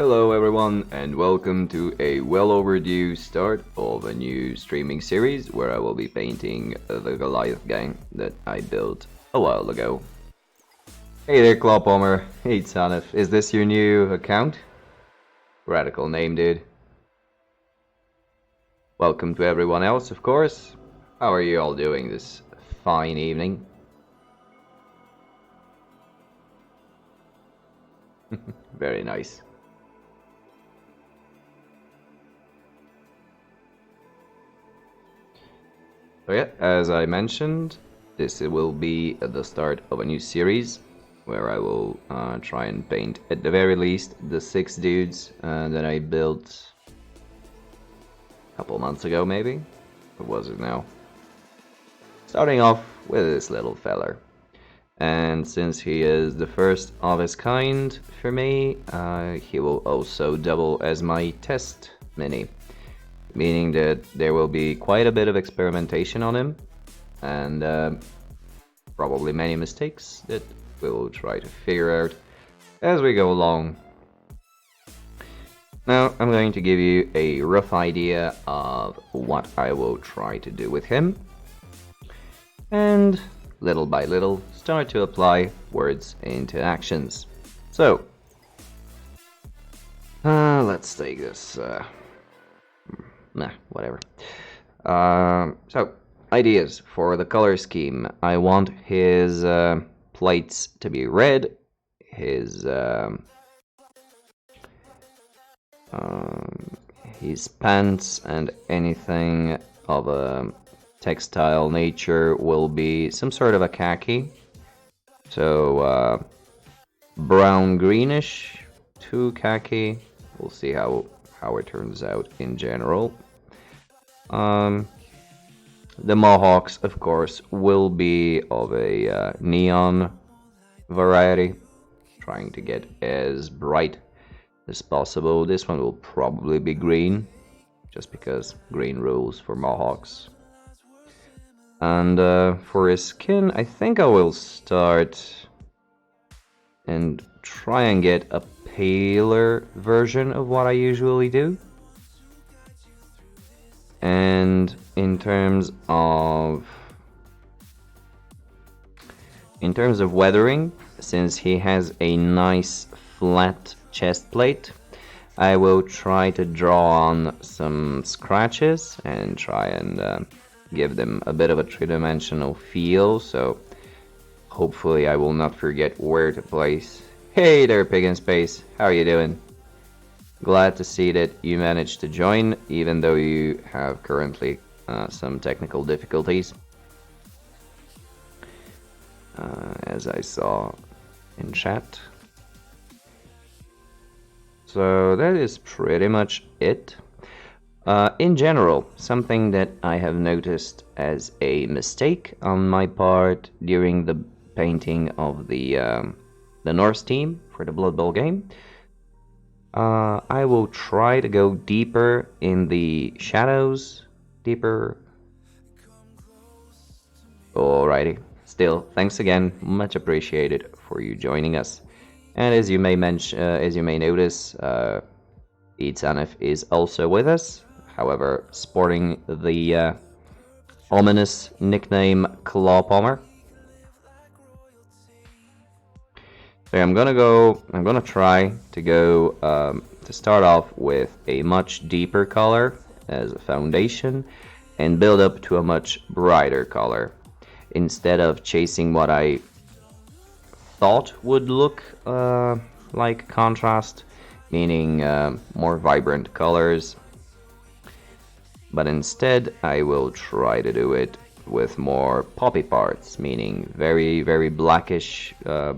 Hello everyone and welcome to a well overdue start of a new streaming series where I will be painting the Goliath gang that I built a while ago. Hey there Clawpalmer, hey Tanif, is this your new account? Radical name, dude. Welcome to everyone else, of course. How are you all doing this fine evening? Very nice. So yeah, as I mentioned, this will be the start of a new series where I will try and paint at the very least the 6 dudes that I built a couple months ago maybe. What was it now? Starting off with this little feller. And since he is the first of his kind for me, he will also double as my test mini. Meaning that there will be quite a bit of experimentation on him and probably many mistakes that we will try to figure out as we go along. Now I'm going to give you a rough idea of what I will try to do with him, and little by little start to apply words into actions. So let's take this whatever. So ideas for the color scheme. I want his plates to be red, his pants and anything of a textile nature will be some sort of a khaki. So brown greenish to khaki. We'll see how it turns out in general. The mohawks, of course, will be of a neon variety, trying to get as bright as possible. This one will probably be green, just because green rules for mohawks. And for his skin, I think I will start and try and get a paler version of what I usually do. And in terms of weathering, since he has a nice flat chest plate, I will try to draw on some scratches and try and give them a bit of a three-dimensional feel, so hopefully I will not forget where to place. Hey there, Pig in Space, how are you doing? Glad to see that you managed to join, even though you have currently some technical difficulties, as I saw in chat. So that is pretty much it. In general, something that I have noticed as a mistake on my part during the painting of the Norse team for the Blood Bowl game, I will try to go deeper in the shadows, deeper. Alrighty, still, thanks again, much appreciated for you joining us. And as you may notice, Itzanif is also with us, however, sporting the ominous nickname Clawpalmer. So I'm gonna try to go to start off with a much deeper color as a foundation and build up to a much brighter color instead of chasing what I thought would look like contrast, meaning more vibrant colors, but instead I will try to do it with more poppy parts, meaning very, very blackish,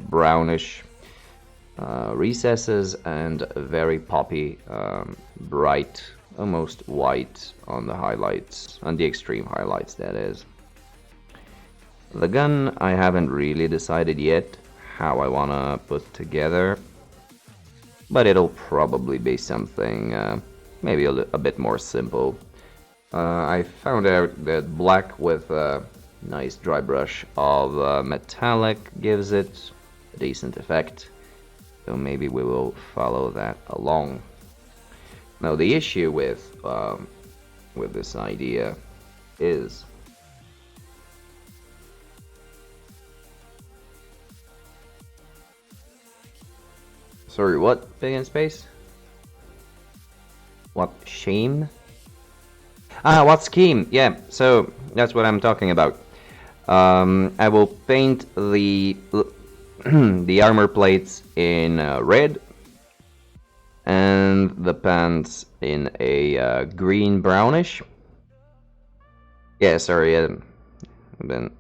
brownish recesses and very poppy, bright, almost white on the highlights, on the extreme highlights, that is. The gun, I haven't really decided yet how I want to put together, but it'll probably be something maybe a bit more simple. I found out that black with a nice dry brush of metallic gives it a decent effect. So maybe we will follow that along. Now the issue with this idea is sorry, what? Big in space? What shame? Ah, what scheme? Yeah, so that's what I'm talking about. I will paint the the armor plates in red and the pants in a green brownish. Yeah, sorry, then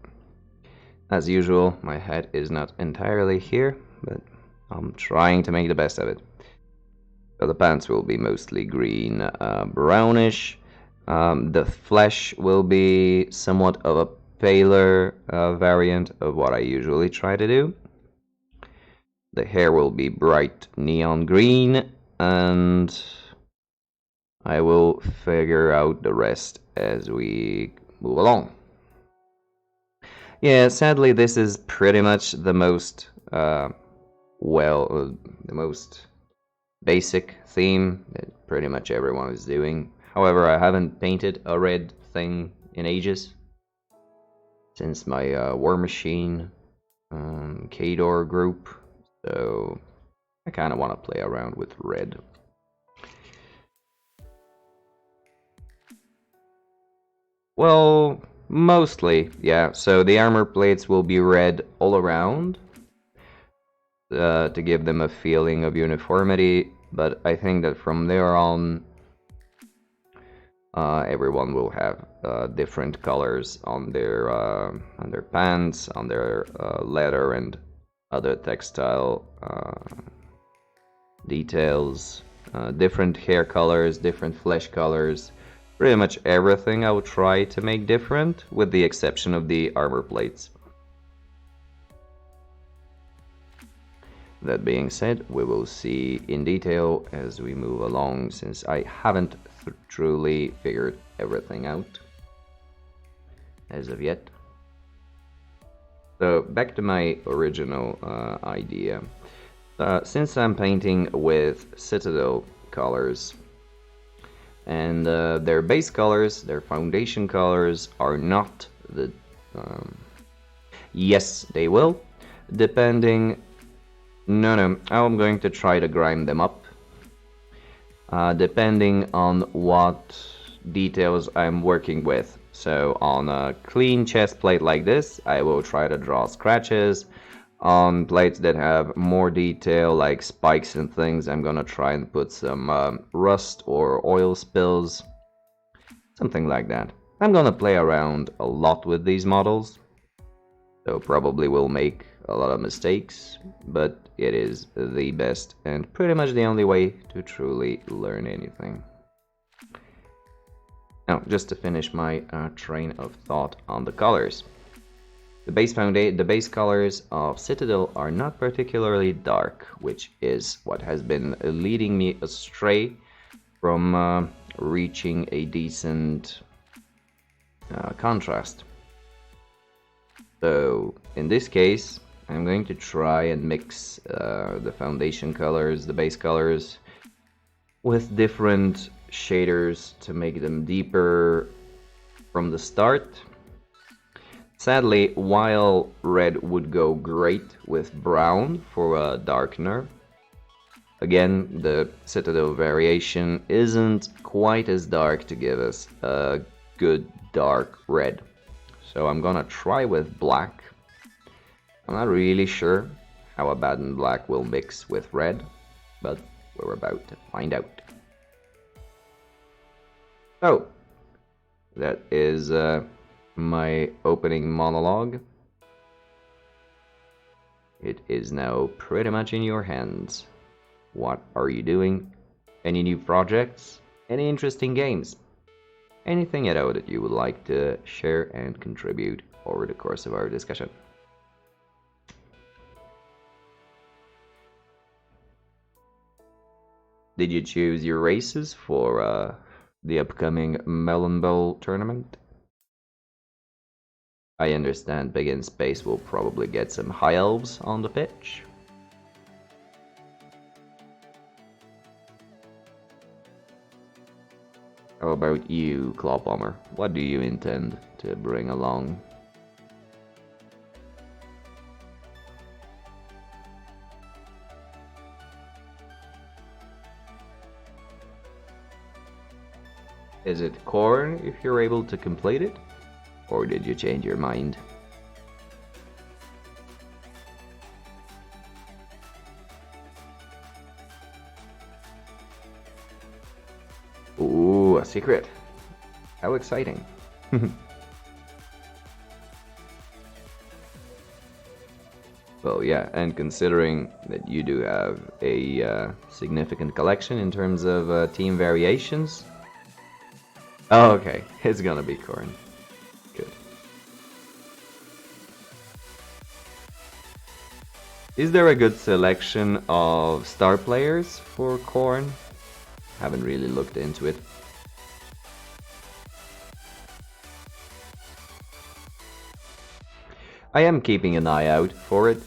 as usual, my head is not entirely here, but I'm trying to make the best of it. So the pants will be mostly green, brownish. The flesh will be somewhat of a paler variant of what I usually try to do. The hair will be bright neon green, and I will figure out the rest as we move along. Yeah, sadly, this is pretty much the most, the most basic theme that pretty much everyone is doing. However, I haven't painted a red thing in ages. Since my War Machine Kador group, so I kind of want to play around with red. Well, mostly, yeah. So the armor plates will be red all around to give them a feeling of uniformity, but I think that from there on, everyone will have different colors on their pants, on their leather and other textile details, different hair colors, different flesh colors. Pretty much everything I will try to make different, with the exception of the armor plates. That being said, we will see in detail as we move along, since I haven't truly figured everything out as of yet. So back to my original idea. Since I'm painting with Citadel colors, and their base colors, their foundation colors are not the... yes, they will, depending... No, I'm going to try to grind them up. Depending on what details I'm working with. So on a clean chest plate like this, I will try to draw scratches. On plates that have more detail, like spikes and things, I'm gonna try and put some rust or oil spills. Something like that. I'm gonna play around a lot with these models, so probably will make a lot of mistakes, but it is the best and pretty much the only way to truly learn anything. Now, just to finish my train of thought on the colors. The base colors of Citadel are not particularly dark, which is what has been leading me astray from reaching a decent contrast. So, in this case, I'm going to try and mix the foundation colors, the base colors, with different shaders to make them deeper from the start. Sadly, while red would go great with brown for a darkener, again, the Citadel variation isn't quite as dark to give us a good dark red. So I'm gonna try with black. I'm not really sure how a bad and black will mix with red, but we're about to find out. So, that is my opening monologue. It is now pretty much in your hands. What are you doing? Any new projects? Any interesting games? Anything at all that you would like to share and contribute over the course of our discussion? Did you choose your races for the upcoming Melon Bowl tournament? I understand Big in Space will probably get some high elves on the pitch. How about you, Claw Bomber? What do you intend to bring along? Is it corn if you're able to complete it? Or did you change your mind? Ooh, a secret. How exciting. Well, yeah, and considering that you do have a significant collection in terms of team variations. Oh, okay, it's gonna be corn. Good. Is there a good selection of star players for corn? Haven't really looked into it. I am keeping an eye out for it.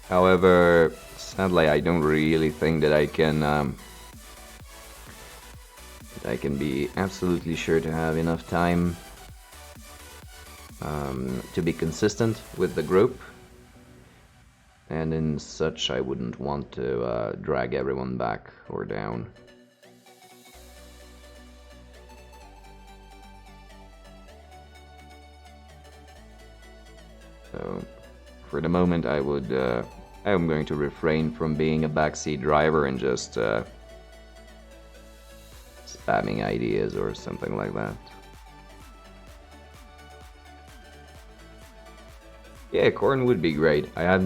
However, sadly, I don't really think that I can be absolutely sure to have enough time to be consistent with the group. And in such, I wouldn't want to drag everyone back or down. So, for the moment, I am going to refrain from being a backseat driver and just spamming ideas or something like that. Yeah, Corn would be great. I have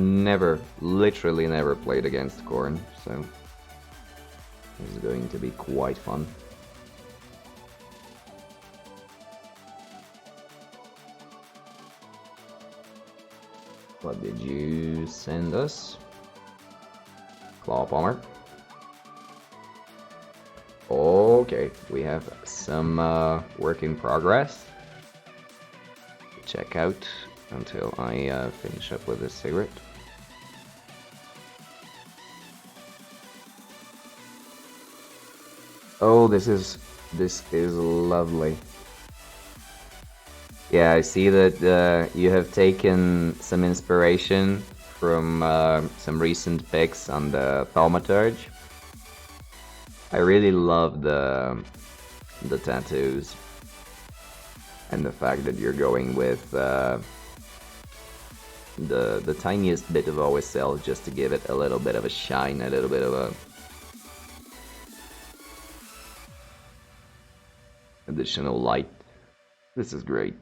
literally never played against Corn, so it's going to be quite fun. What did you send us? Claw Bomber. Okay, we have some work in progress. Check out until I finish up with this cigarette. Oh, this is lovely. Yeah, I see that you have taken some inspiration from some recent pics on the thaumaturge. I really love the tattoos and the fact that you're going with the tiniest bit of OSL just to give it a little bit of a shine, a little bit of a additional light. This is great.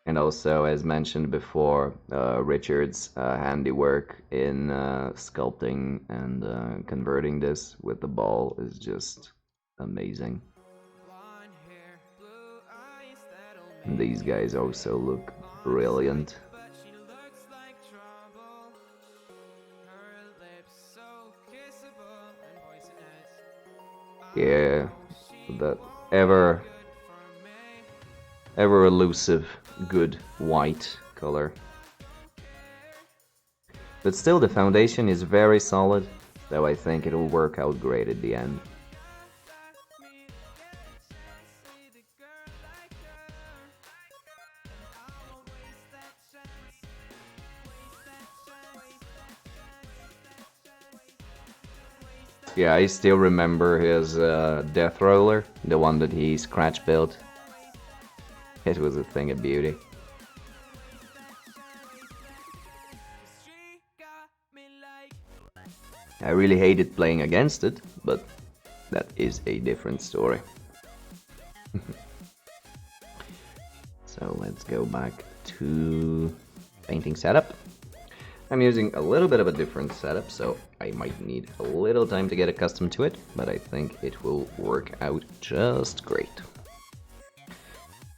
And also, as mentioned before, Richard's handiwork in sculpting and converting this with the ball is just amazing. And these guys also look brilliant. Yeah, that ever elusive good white color. But still, the foundation is very solid, so I think it'll work out great at the end. Yeah, I still remember his death roller, the one that he scratch built. It was a thing of beauty. I really hated playing against it, but that is a different story. So let's go back to painting setup. I'm using a little bit of a different setup, so I might need a little time to get accustomed to it, but I think it will work out just great.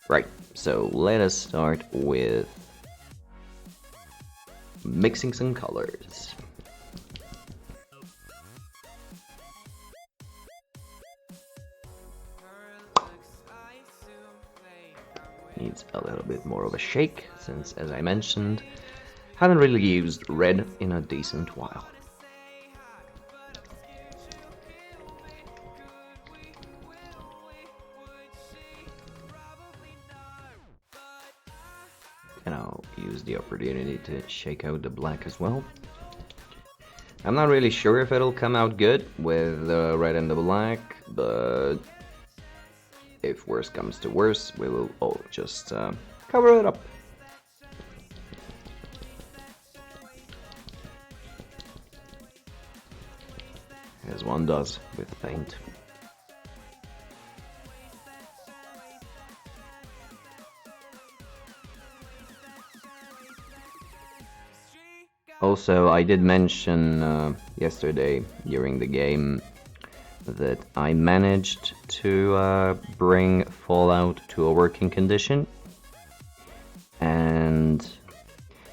Right, so let us start with mixing some colors. Needs a little bit more of a shake, since, as I mentioned, haven't really used red in a decent while. use the opportunity to shake out the black as well. I'm not really sure if it'll come out good with the red and the black, but if worse comes to worse, we will all just cover it up. As one does with paint. Also, I did mention yesterday during the game that I managed to bring Fallout to a working condition. And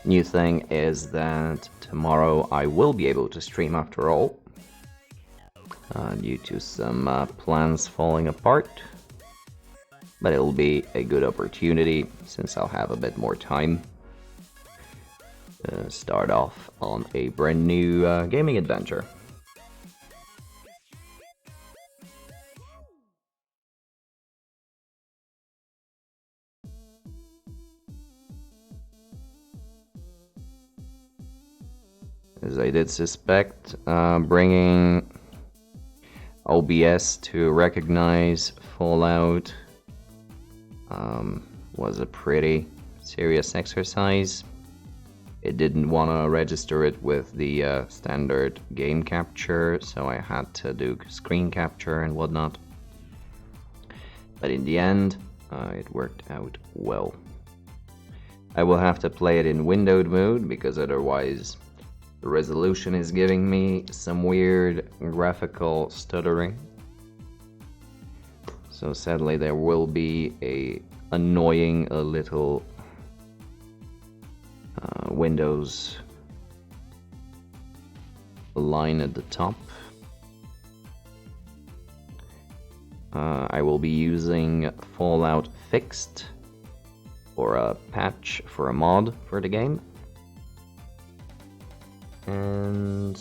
new thing is that tomorrow I will be able to stream after all, due to some plans falling apart. But it'll be a good opportunity since I'll have a bit more time. Start off on a brand new gaming adventure. As I did suspect, bringing OBS to recognize Fallout was a pretty serious exercise. It didn't want to register it with the standard game capture, so I had to do screen capture and whatnot. But in the end, it worked out well. I will have to play it in windowed mode because otherwise the resolution is giving me some weird graphical stuttering. So sadly there will be a annoying little Windows line at the top. I will be using Fallout Fixed or a patch for a mod for the game. And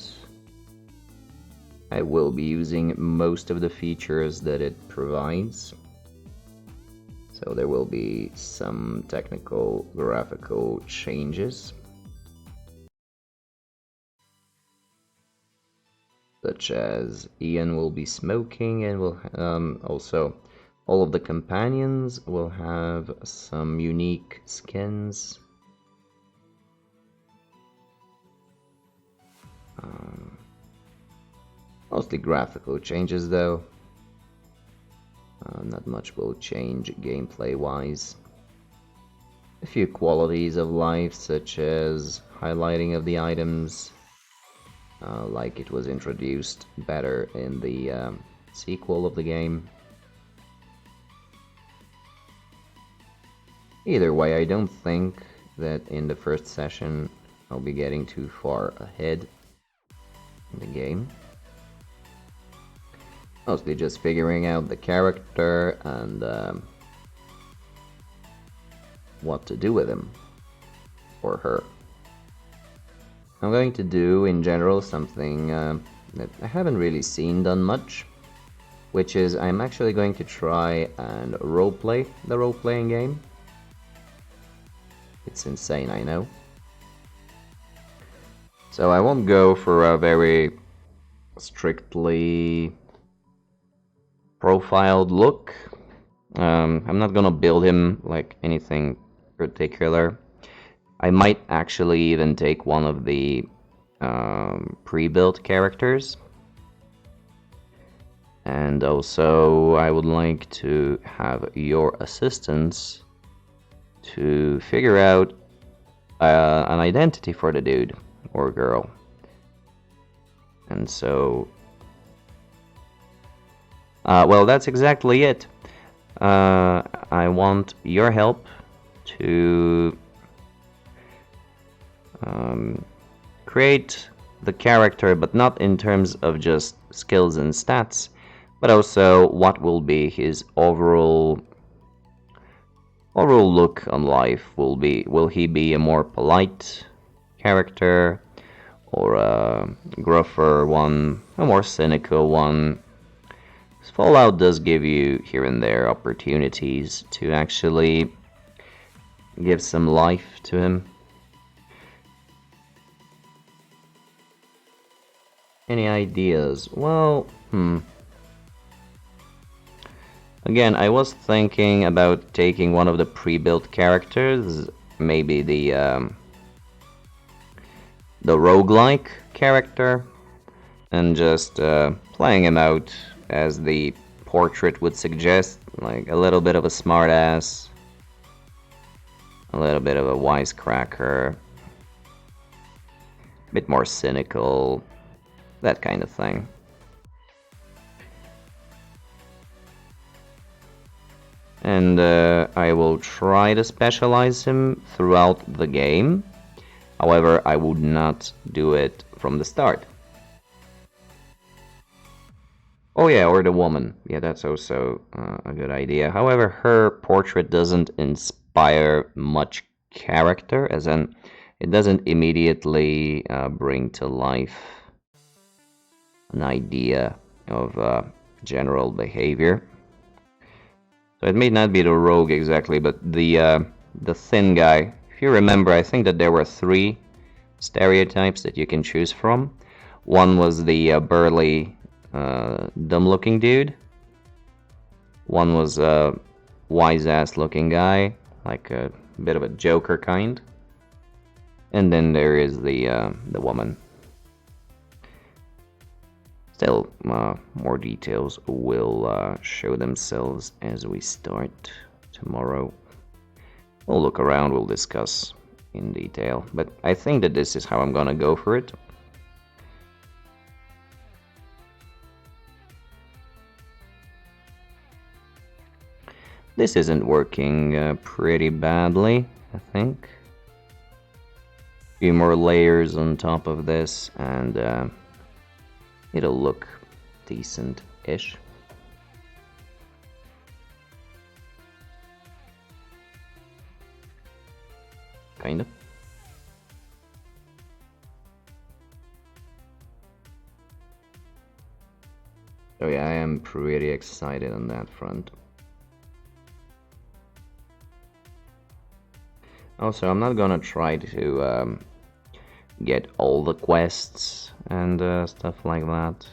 I will be using most of the features that it provides. So there will be some technical graphical changes, such as Ian will be smoking, and will also all of the companions will have some unique skins. Mostly graphical changes though. Not much will change gameplay wise. A few qualities of life, such as highlighting of the items, like it was introduced better in the sequel of the game. Either way, I don't think that in the first session I'll be getting too far ahead in the game. Mostly just figuring out the character and what to do with him or her. I'm going to do in general something that I haven't really seen done much, which is I'm actually going to try and roleplay the role-playing game. It's insane, I know. So I won't go for a very strictly profiled look. I'm not gonna build him like anything particular. I might actually even take one of the pre-built characters. And also I would like to have your assistance to figure out an identity for the dude or girl. And so well, that's exactly it. I want your help to create the character, but not in terms of just skills and stats, but also what will be his overall look on life. Will he be a more polite character, or a gruffer one, a more cynical one? Fallout does give you here and there opportunities to actually give some life to him, Any ideas? Well, Again, I was thinking about taking one of the pre-built characters, maybe the roguelike character, and just playing him out as the portrait would suggest, like a little bit of a smartass, a little bit of a wisecracker, a bit more cynical, that kind of thing. And I will try to specialize him throughout the game. However, I would not do it from the start. Oh yeah, or the woman. Yeah, that's also a good idea. However, her portrait doesn't inspire much character, as in, it doesn't immediately bring to life an idea of general behavior. So it may not be the rogue exactly, but the thin guy. If you remember, I think that there were 3 stereotypes that you can choose from. One was the burly, dumb-looking dude. One was a wise-ass looking guy, like a bit of a Joker kind. And then there is the woman. Still, more details will show themselves as we start tomorrow. We'll look around, we'll discuss in detail, but I think that this is how I'm gonna go for it. This isn't working pretty badly, I think. A few more layers on top of this, and it'll look decent-ish. Kind of. So yeah, I am pretty excited on that front. Also, I'm not gonna try to get all the quests and stuff like that.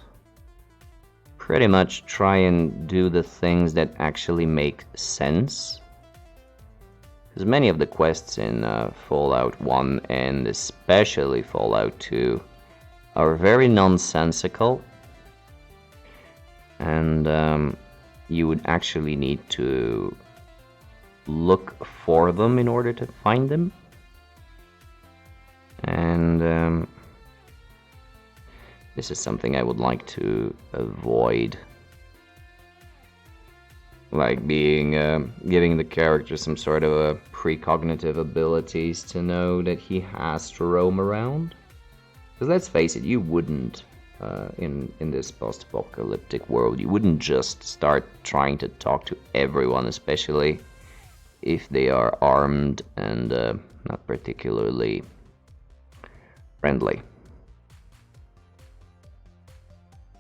Pretty much try and do the things that actually make sense. Because many of the quests in Fallout 1 and especially Fallout 2 are very nonsensical. And you would actually need to look for them in order to find them. And this is something I would like to avoid. Like giving the character some sort of a precognitive abilities to know that he has to roam around. Because let's face it, you wouldn't, in this post-apocalyptic world, you wouldn't just start trying to talk to everyone, especially if they are armed and not particularly friendly.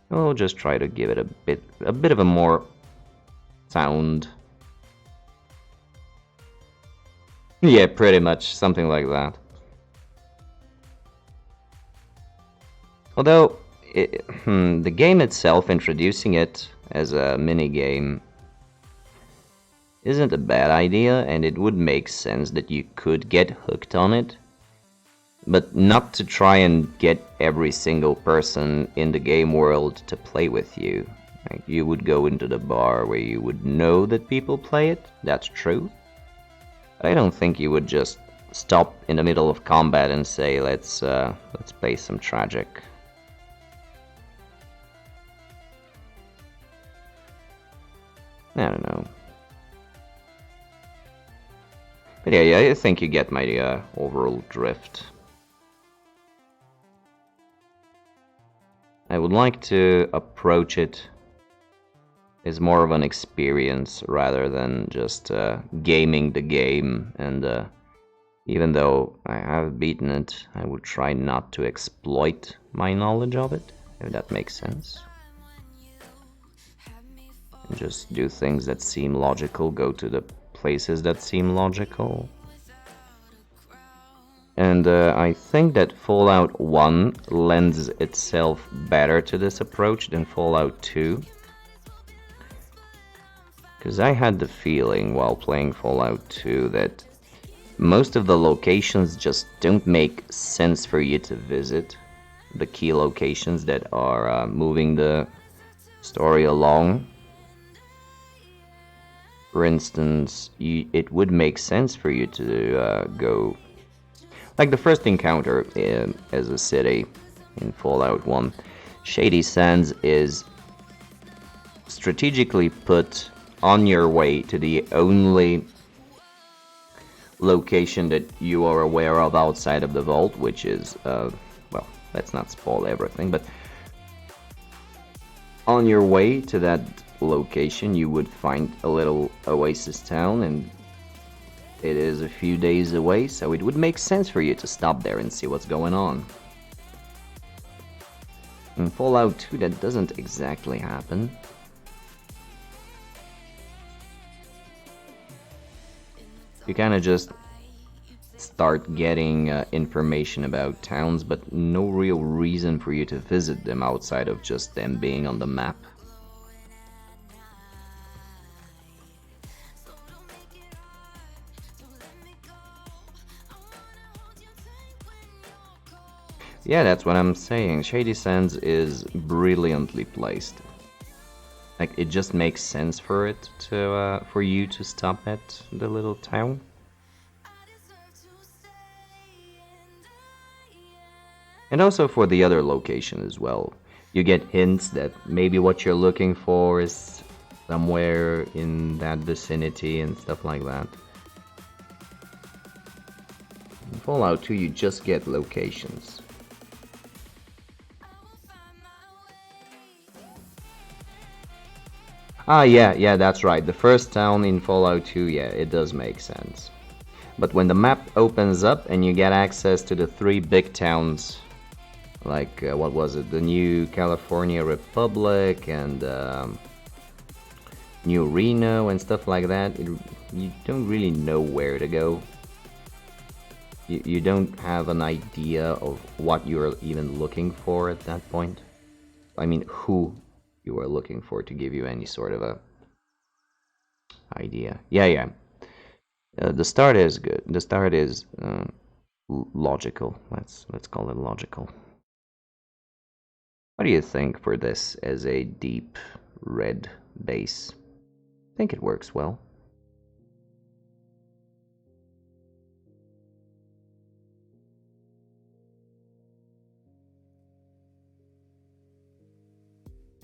We'll just try to give it a bit of a more sound. Yeah, pretty much something like that. Although the game itself, introducing it as a mini game, isn't a bad idea, and it would make sense that you could get hooked on it, but not to try and get every single person in the game world to play with you. Like, you would go into the bar where you would know that people play it, that's true. I don't think you would just stop in the middle of combat and say, let's play some Tragic. I don't know. But yeah, I think you get my overall drift. I would like to approach it as more of an experience rather than just gaming the game, and even though I have beaten it, I would try not to exploit my knowledge of it, if that makes sense. And just do things that seem logical, go to the places that seem logical. And And I think that Fallout 1 lends itself better to this approach than Fallout 2. Because I had the feeling while playing Fallout 2 that most of the locations just don't make sense for you to visit. The key locations that are moving the story along. For instance, it would make sense for you to go... Like the first encounter as a city in Fallout 1. Shady Sands is strategically put on your way to the only location that you are aware of outside of the vault, which is, well, let's not spoil everything, but on your way to that location you would find a little oasis town, and it is a few days away, so it would make sense for you to stop there and see what's going on. In Fallout 2 that doesn't exactly happen. You kinda just start getting information about towns, but no real reason for you to visit them outside of just them being on the map. Yeah, that's what I'm saying. Shady Sands is brilliantly placed. Like, it just makes sense for it to for you to stop at the little town. And also for the other location as well. You get hints that maybe what you're looking for is somewhere in that vicinity and stuff like that. In Fallout 2 you just get locations. Ah, yeah, that's right. The first town in Fallout 2, yeah, it does make sense. But when the map opens up and you get access to the 3 big towns, like, what was it? The New California Republic and New Reno and stuff like that, you don't really know where to go. You don't have an idea of what you're even looking for at that point. I mean, who you are looking for to give you any sort of a idea. Yeah. The start is good. The start is logical. Let's call it logical. What do you think for this as a deep red base? I think it works well.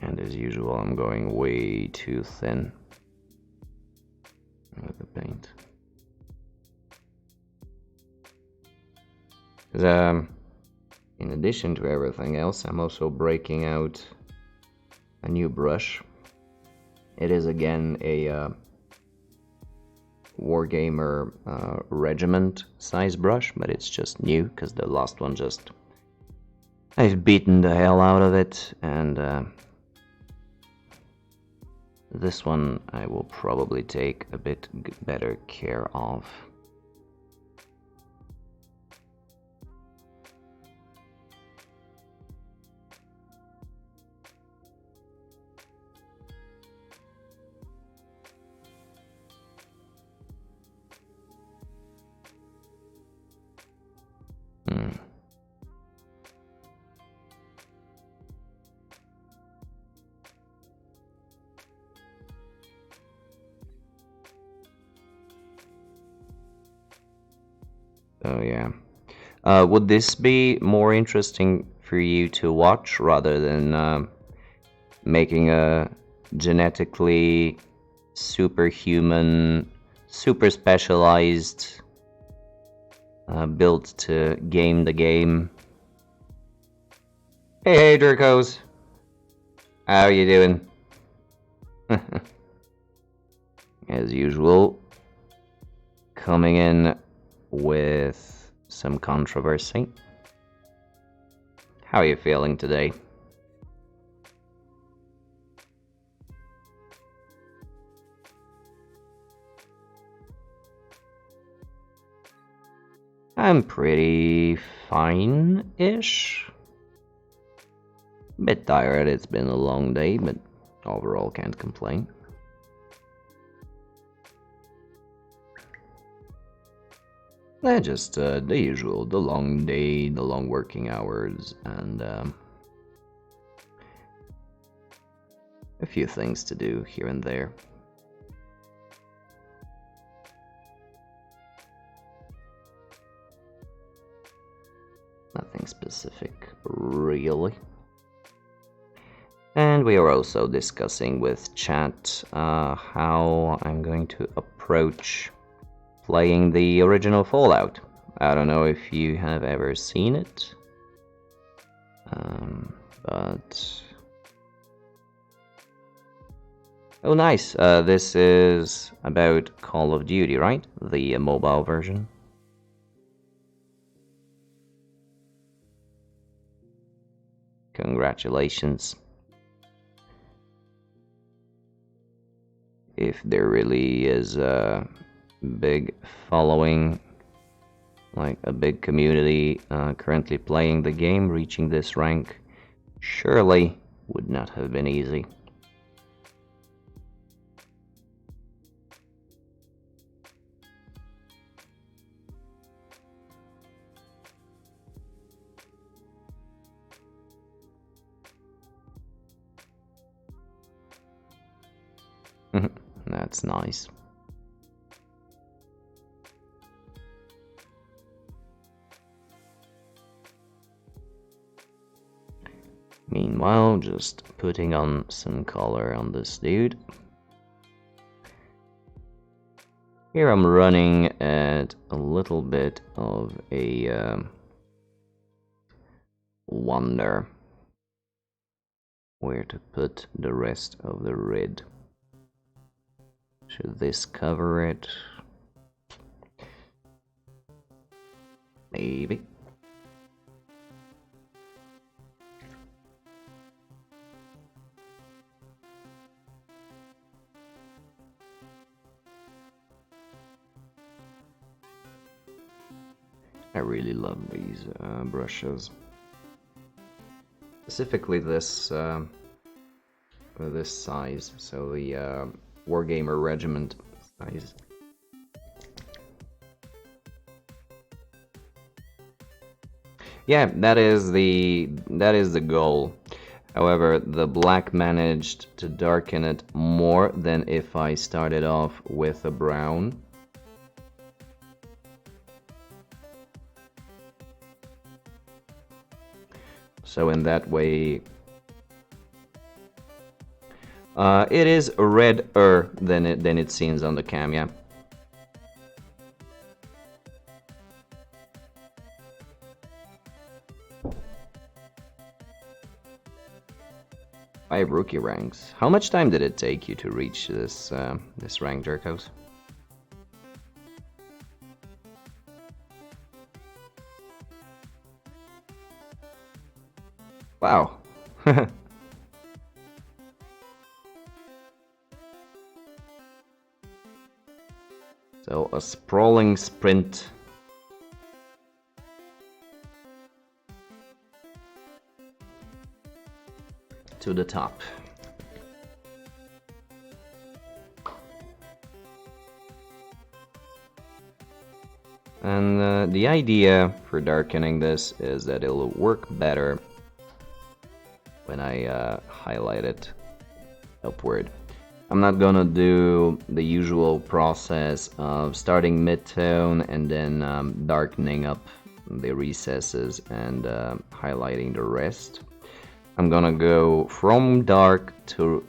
And as usual, I'm going way too thin with the paint. Because, in addition to everything else, I'm also breaking out a new brush. It is again a Wargamer Regiment size brush, but it's just new because the last one just... I've beaten the hell out of it, and this one I will probably take a bit better care of. Oh yeah. Would this be more interesting for you to watch rather than making a genetically superhuman, super specialized build to game the game? Hey Dracos! How are you doing? As usual, coming in with some controversy. How are you feeling today? I'm pretty fine-ish. Bit tired, it's been a long day, but overall can't complain. Just the usual, the long day, the long working hours, and a few things to do here and there. Nothing specific, really. And we are also discussing with chat how I'm going to approach playing the original Fallout. I don't know if you have ever seen it, but... Oh nice, this is about Call of Duty, right? The mobile version. Congratulations. If there really is a big following, like a big community currently playing the game, reaching this rank surely would not have been easy. That's nice. Meanwhile, just putting on some color on this dude. Here I'm running at a little bit of a wonder where to put the rest of the red. Should this cover it? Maybe. I really love these brushes. Specifically this size, so the Wargamer Regiment size. Yeah, that is the goal. However, the black managed to darken it more than if I started off with a brown. So in that way, it is redder than it seems on the cam, yeah. Five rookie ranks. How much time did it take you to reach this this rank, Jerkos? Wow. So a sprawling sprint. To the top. And the idea for darkening this is that it'll work better when I highlight it upward. I'm not gonna do the usual process of starting mid-tone and then darkening up the recesses and highlighting the rest. I'm gonna go from dark to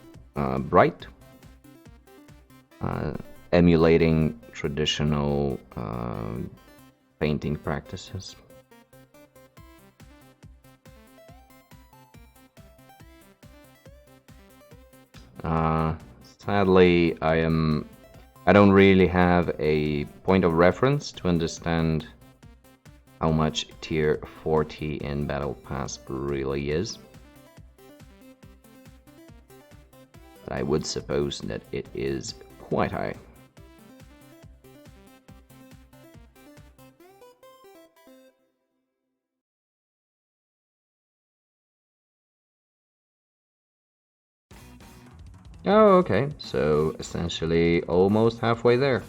bright, emulating traditional painting practices. Sadly, I don't really have a point of reference to understand how much tier 40 in Battle Pass really is. But I would suppose that it is quite high. Oh, okay, so essentially almost halfway there.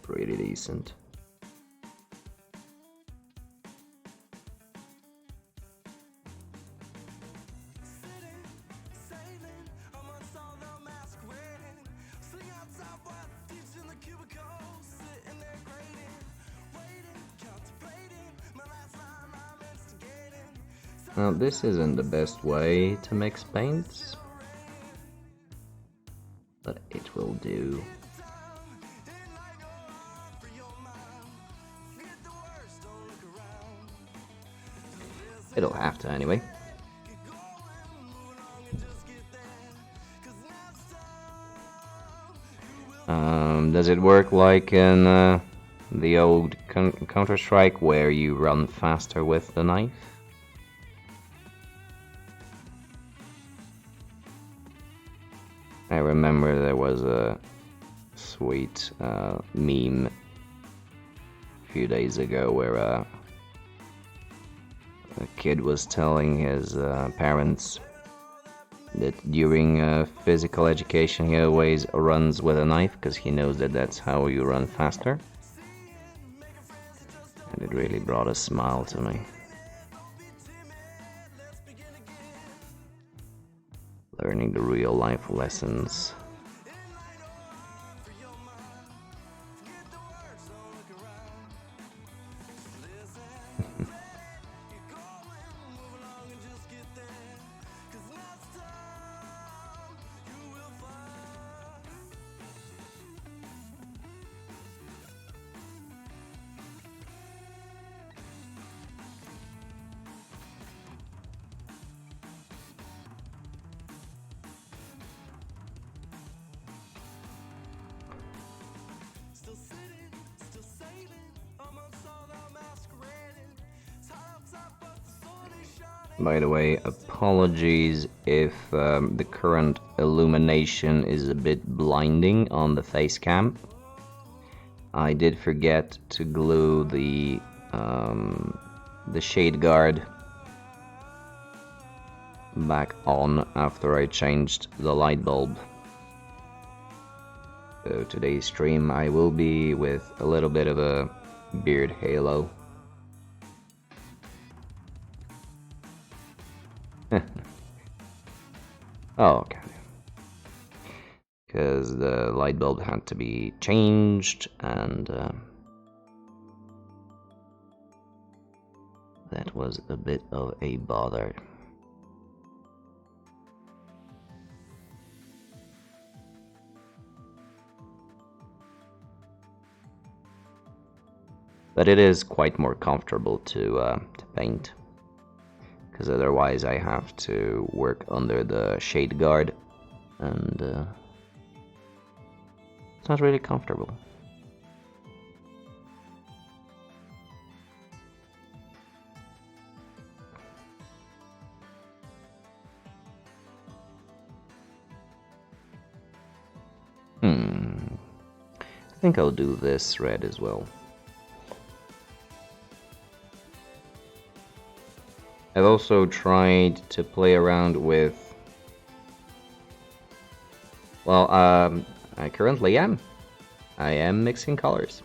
Pretty decent. Now, this isn't the best way to mix paints, but it will do. It'll have to anyway. Does it work like in the old Counter-Strike where you run faster with the knife? I remember there was a sweet meme a few days ago where a kid was telling his parents that during physical education he always runs with a knife because he knows that that's how you run faster. And it really brought a smile to me. Learning the real life lessons. By the way, apologies if the current illumination is a bit blinding on the face cam. I did forget to glue the shade guard back on after I changed the light bulb. So today's stream I will be with a little bit of a beard halo. Oh, okay. Because the light bulb had to be changed, and that was a bit of a bother. But it is quite more comfortable to paint, because otherwise I have to work under the shade guard, and it's not really comfortable. I think I'll do this red as well. I've also tried to play around with, well, I currently am. I am mixing colors.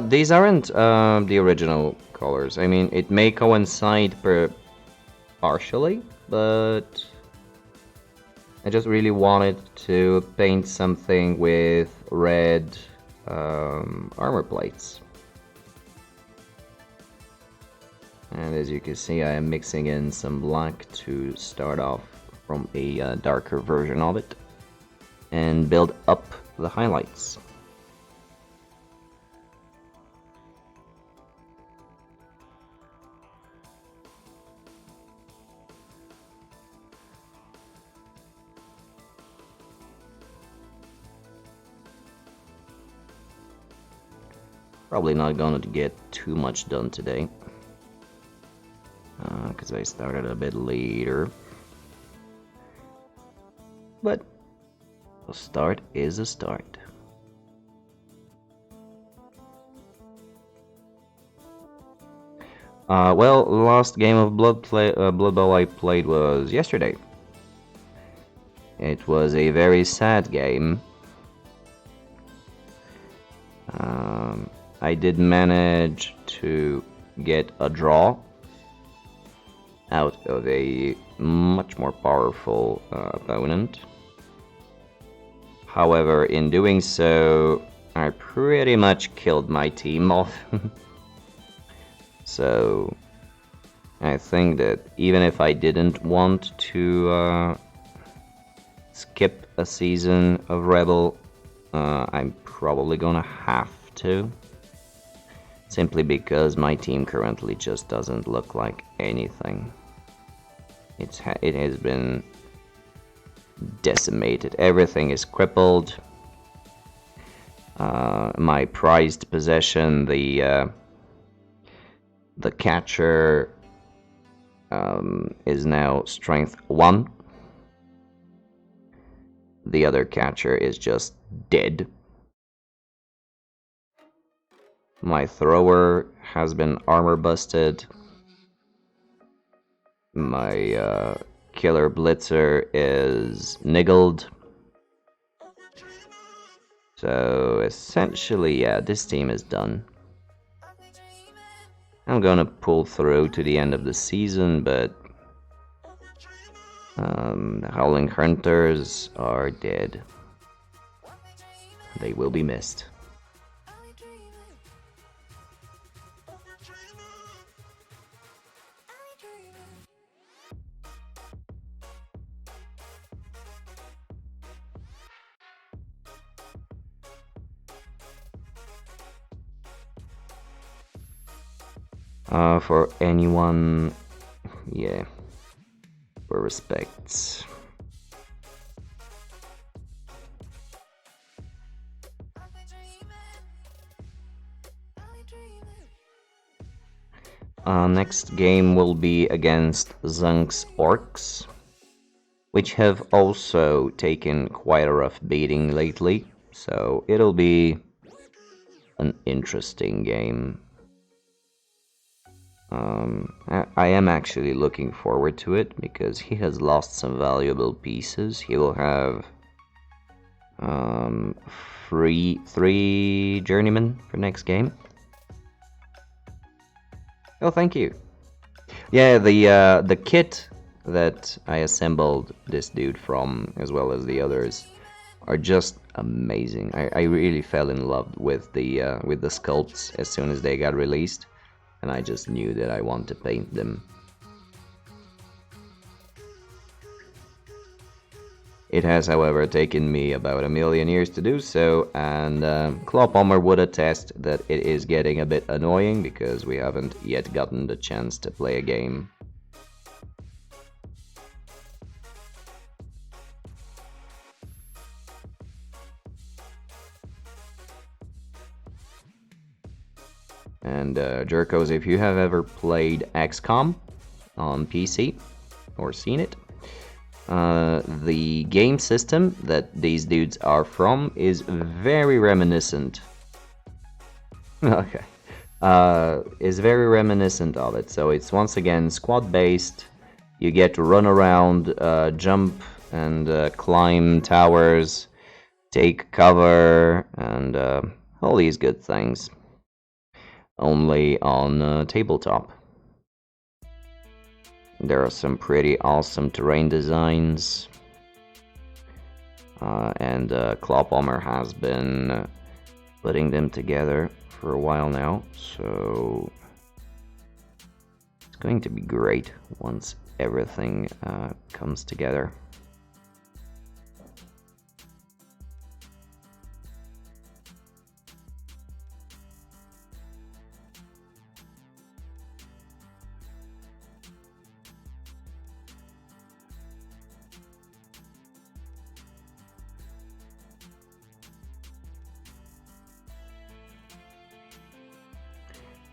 These aren't the original colors. I mean, it may coincide partially, but I just really wanted to paint something with red armor plates. And as you can see, I am mixing in some black to start off from a darker version of it and build up the highlights. Probably not going to get too much done today, because I started a bit later. But a start is a start. Well, last game of Blood Bowl I played was yesterday. It was a very sad game. I did manage to get a draw out of a much more powerful opponent. However, in doing so, I pretty much killed my team off. So, I think that even if I didn't want to skip a season of Rebel, I'm probably gonna have to. Simply because my team currently just doesn't look like anything. It has been decimated. Everything is crippled. My prized possession, the catcher, is now strength 1. The other catcher is just dead. My thrower has been armor busted. My killer blitzer is niggled. So essentially, yeah, this team is done. I'm gonna pull through to the end of the season, but the Howling Hunters are dead. They will be missed. For anyone, yeah, for respects. Next game will be against Zunk's Orcs, which have also taken quite a rough beating lately, so it'll be an interesting game. I am actually looking forward to it because he has lost some valuable pieces. He will have three journeymen for next game. Oh, thank you. Yeah, the kit that I assembled this dude from, as well as the others, are just amazing. I really fell in love with the sculpts as soon as they got released. And I just knew that I want to paint them. It has, however, taken me about 1,000,000 years to do so, and Clawpalmer would attest that it is getting a bit annoying because we haven't yet gotten the chance to play a game. And Jerkos, if you have ever played XCOM on PC or seen it, the game system that these dudes are from is very reminiscent. Okay. Is very reminiscent of it. So it's once again squad based. You get to run around, jump and climb towers, take cover, and all these good things. Only on tabletop. There are some pretty awesome terrain designs, and Clawpalmer has been putting them together for a while now, so it's going to be great once everything comes together.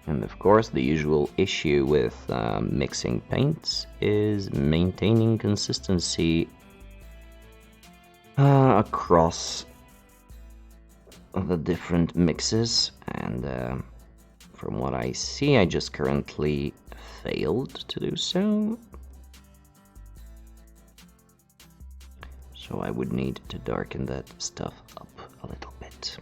And of course, the usual issue with mixing paints is maintaining consistency across the different mixes, and From what I see, I just currently failed to do so. So I would need to darken that stuff up a little bit.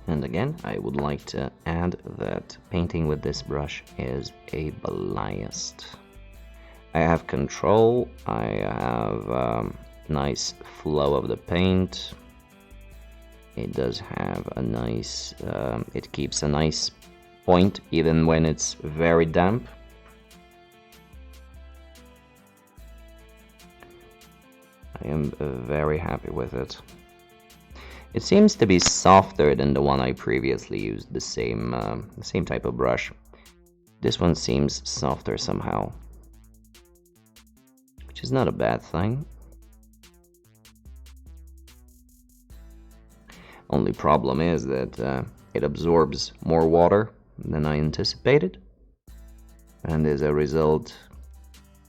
And again, I would like to add that painting with this brush is a blast. I have control, I have nice flow of the paint. It does have a nice, it keeps a nice point even when it's very damp. I am very happy with it. It seems to be softer than the one I previously used, the same type of brush. This one seems softer somehow, which is not a bad thing. Only problem is that it absorbs more water than I anticipated, and as a result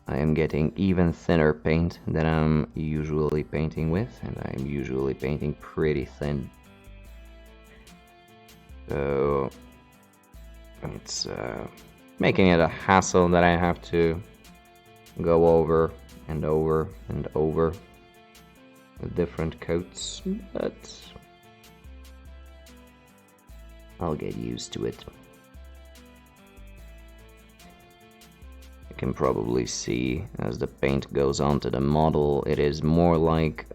I am getting even thinner paint than I'm usually painting with, and I'm usually painting pretty thin. So it's making it a hassle that I have to go over and over and over with different coats, but I'll get used to it. You can probably see as the paint goes onto the model, it is more like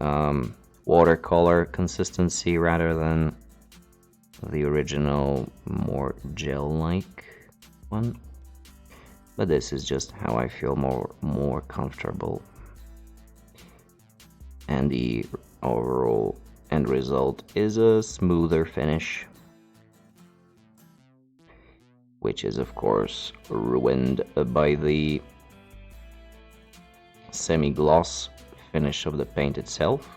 watercolor consistency rather than the original more gel-like one. But this is just how I feel more comfortable. And the overall end result is a smoother finish, which is of course ruined by the semi-gloss finish of the paint itself.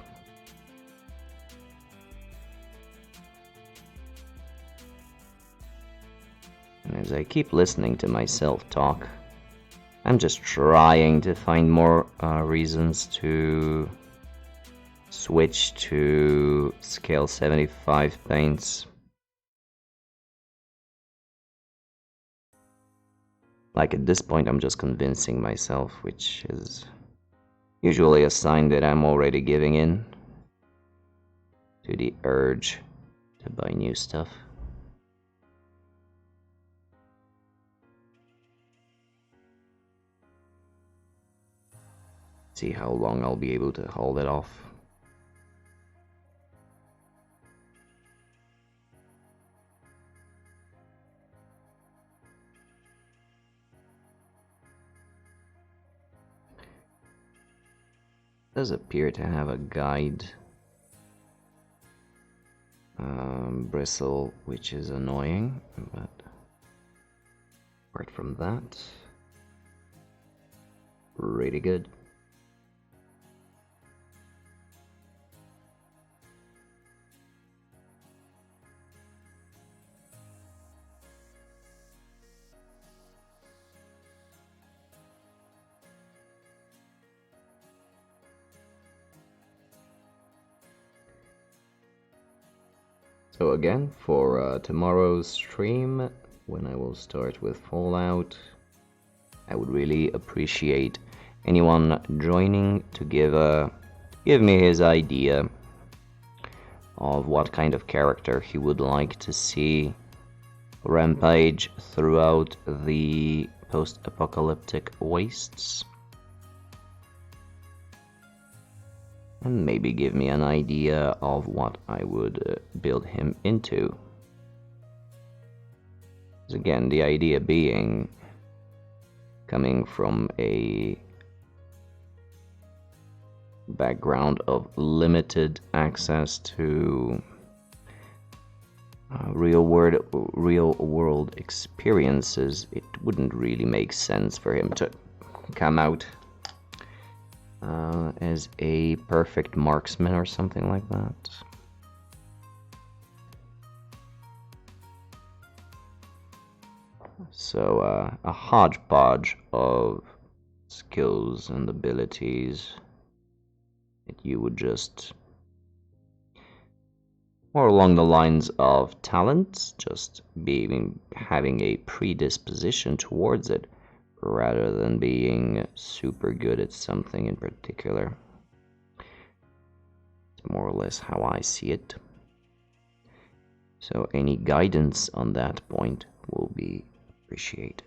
And as I keep listening to myself talk, I'm just trying to find more reasons to switch to scale 75 paints. Like at this point I'm just convincing myself, which is usually a sign that I'm already giving in to the urge to buy new stuff. See how long I'll be able to hold it off. Does appear to have a guide bristle, which is annoying, but apart from that, really good. So again, for tomorrow's stream, when I will start with Fallout, I would really appreciate anyone joining to give me his idea of what kind of character he would like to see rampage throughout the post-apocalyptic wastes. And maybe give me an idea of what I would build him into. Again, the idea being coming from a background of limited access to real world experiences, it wouldn't really make sense for him to come out as a perfect marksman or something like that. So a hodgepodge of skills and abilities that you would just more along the lines of talent, just having a predisposition towards it, rather than being super good at something in particular. It's more or less how I see it. So any guidance on that point will be appreciated.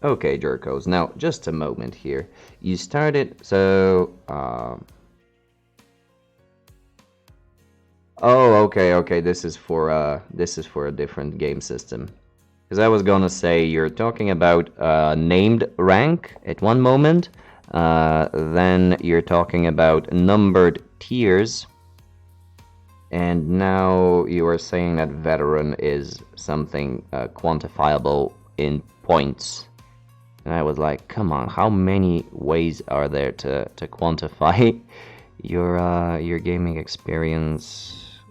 Okay, Jerkos. Now, just a moment here. You started, so... Oh, okay. This is for a different game system. Because I was gonna say you're talking about named rank at one moment, then you're talking about numbered tiers, and now you are saying that veteran is something quantifiable in points. And I was like, come on, how many ways are there to quantify your gaming experience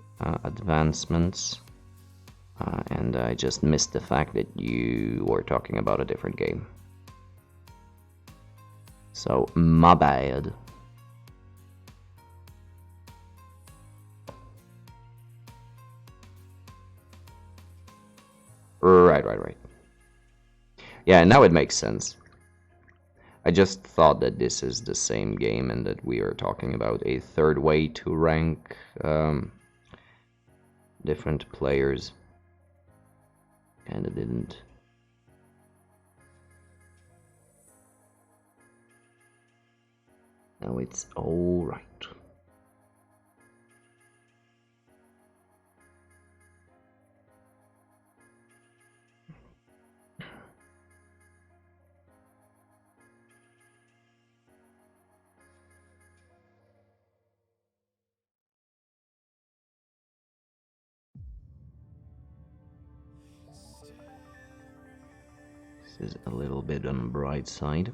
advancements? And I just missed the fact that you were talking about a different game. So, my bad. Right. Yeah, now it makes sense. I just thought that this is the same game and that we are talking about a third way to rank different players. Kinda didn't. Now it's alright. This is a little bit on the bright side.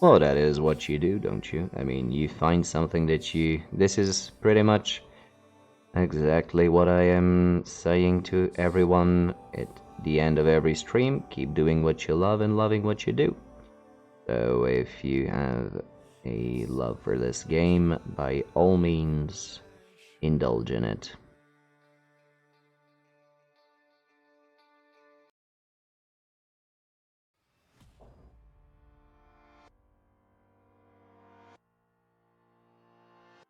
Well, that is what you do, don't you? I mean, you find something that you... This is pretty much exactly what I am saying to everyone at the end of every stream. Keep doing what you love and loving what you do. So if you have a love for this game, by all means, indulge in it.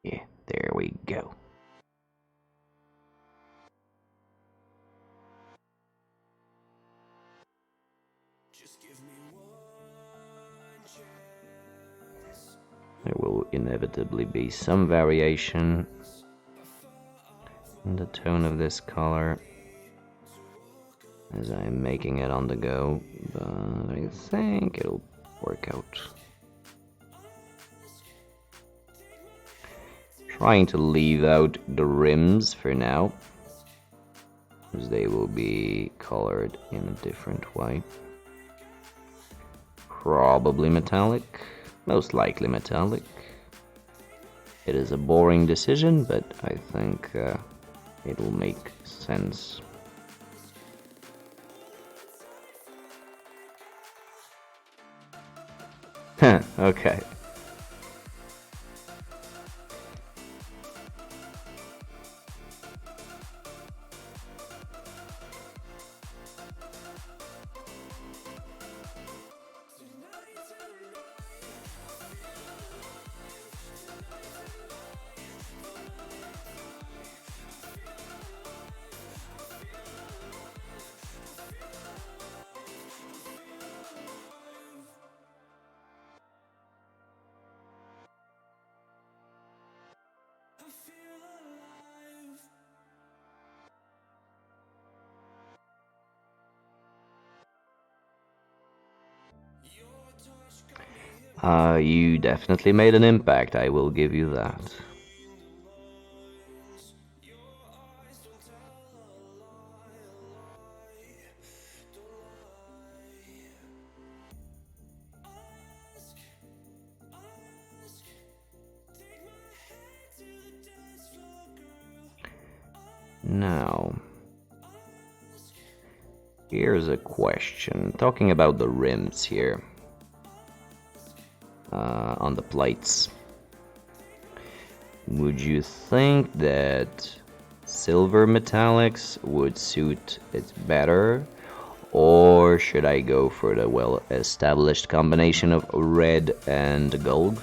Yeah, there we go. There will inevitably be some variation in the tone of this color as I'm making it on the go, but I think it'll work out. Trying to leave out the rims for now, as they will be colored in a different way. Probably metallic, most likely metallic. It is a boring decision, but I think it'll make sense. Okay. You definitely made an impact, I will give you that. Now, here's a question. Talking about the rims here, on the plates. Would you think that silver metallics would suit it better? Or should I go for the well-established combination of red and gold?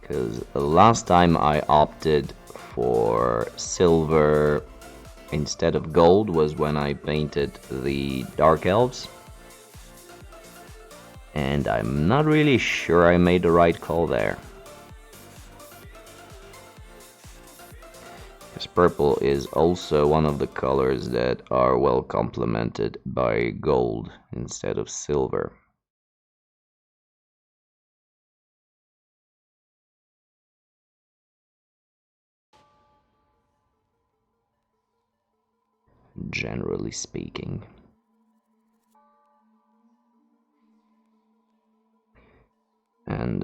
Because last time I opted for silver instead of gold was when I painted the Dark Elves. And I'm not really sure I made the right call there. Because purple is also one of the colors that are well complemented by gold instead of silver. Generally speaking. And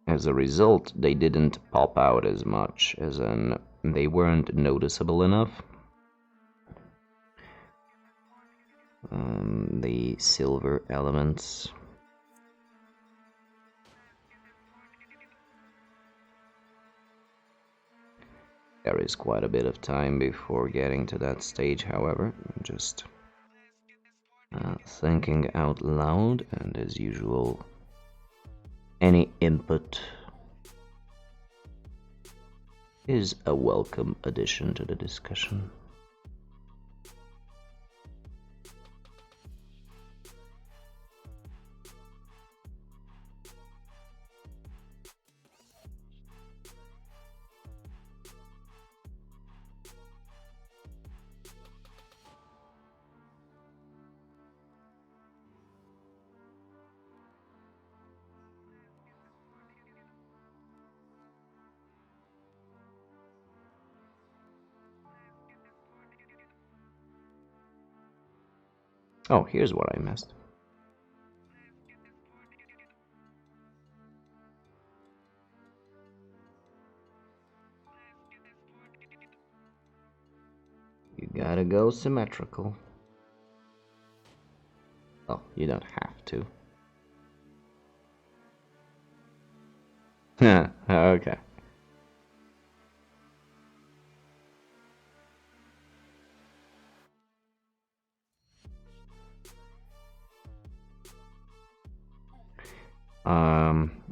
as a result, they didn't pop out as much, as in they weren't noticeable enough. The silver elements. There is quite a bit of time before getting to that stage, however. I'm just thinking out loud, and as usual, any input is a welcome addition to the discussion. Oh, here's what I missed. You gotta go symmetrical. Oh, you don't have to. Okay.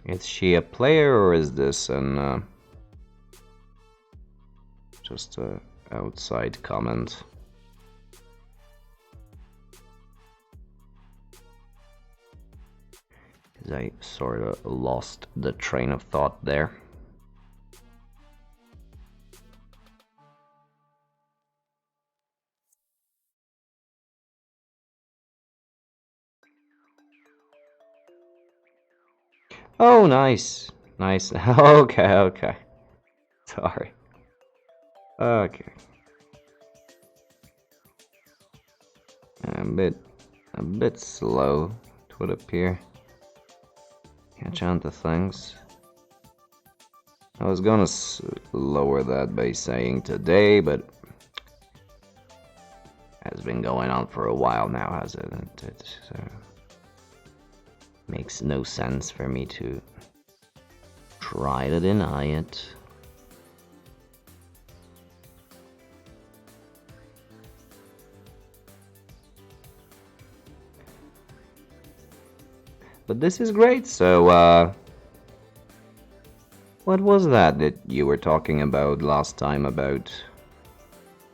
Is she a player or is this an just a outside comment? Because I sort of lost the train of thought there. Oh, nice. Nice. Okay. Sorry. Okay. A bit slow, it would appear. Catch on to things. I was gonna lower that by saying today, but has been going on for a while now, hasn't it? So makes no sense for me to try to deny it. But this is great, so what was that you were talking about last time about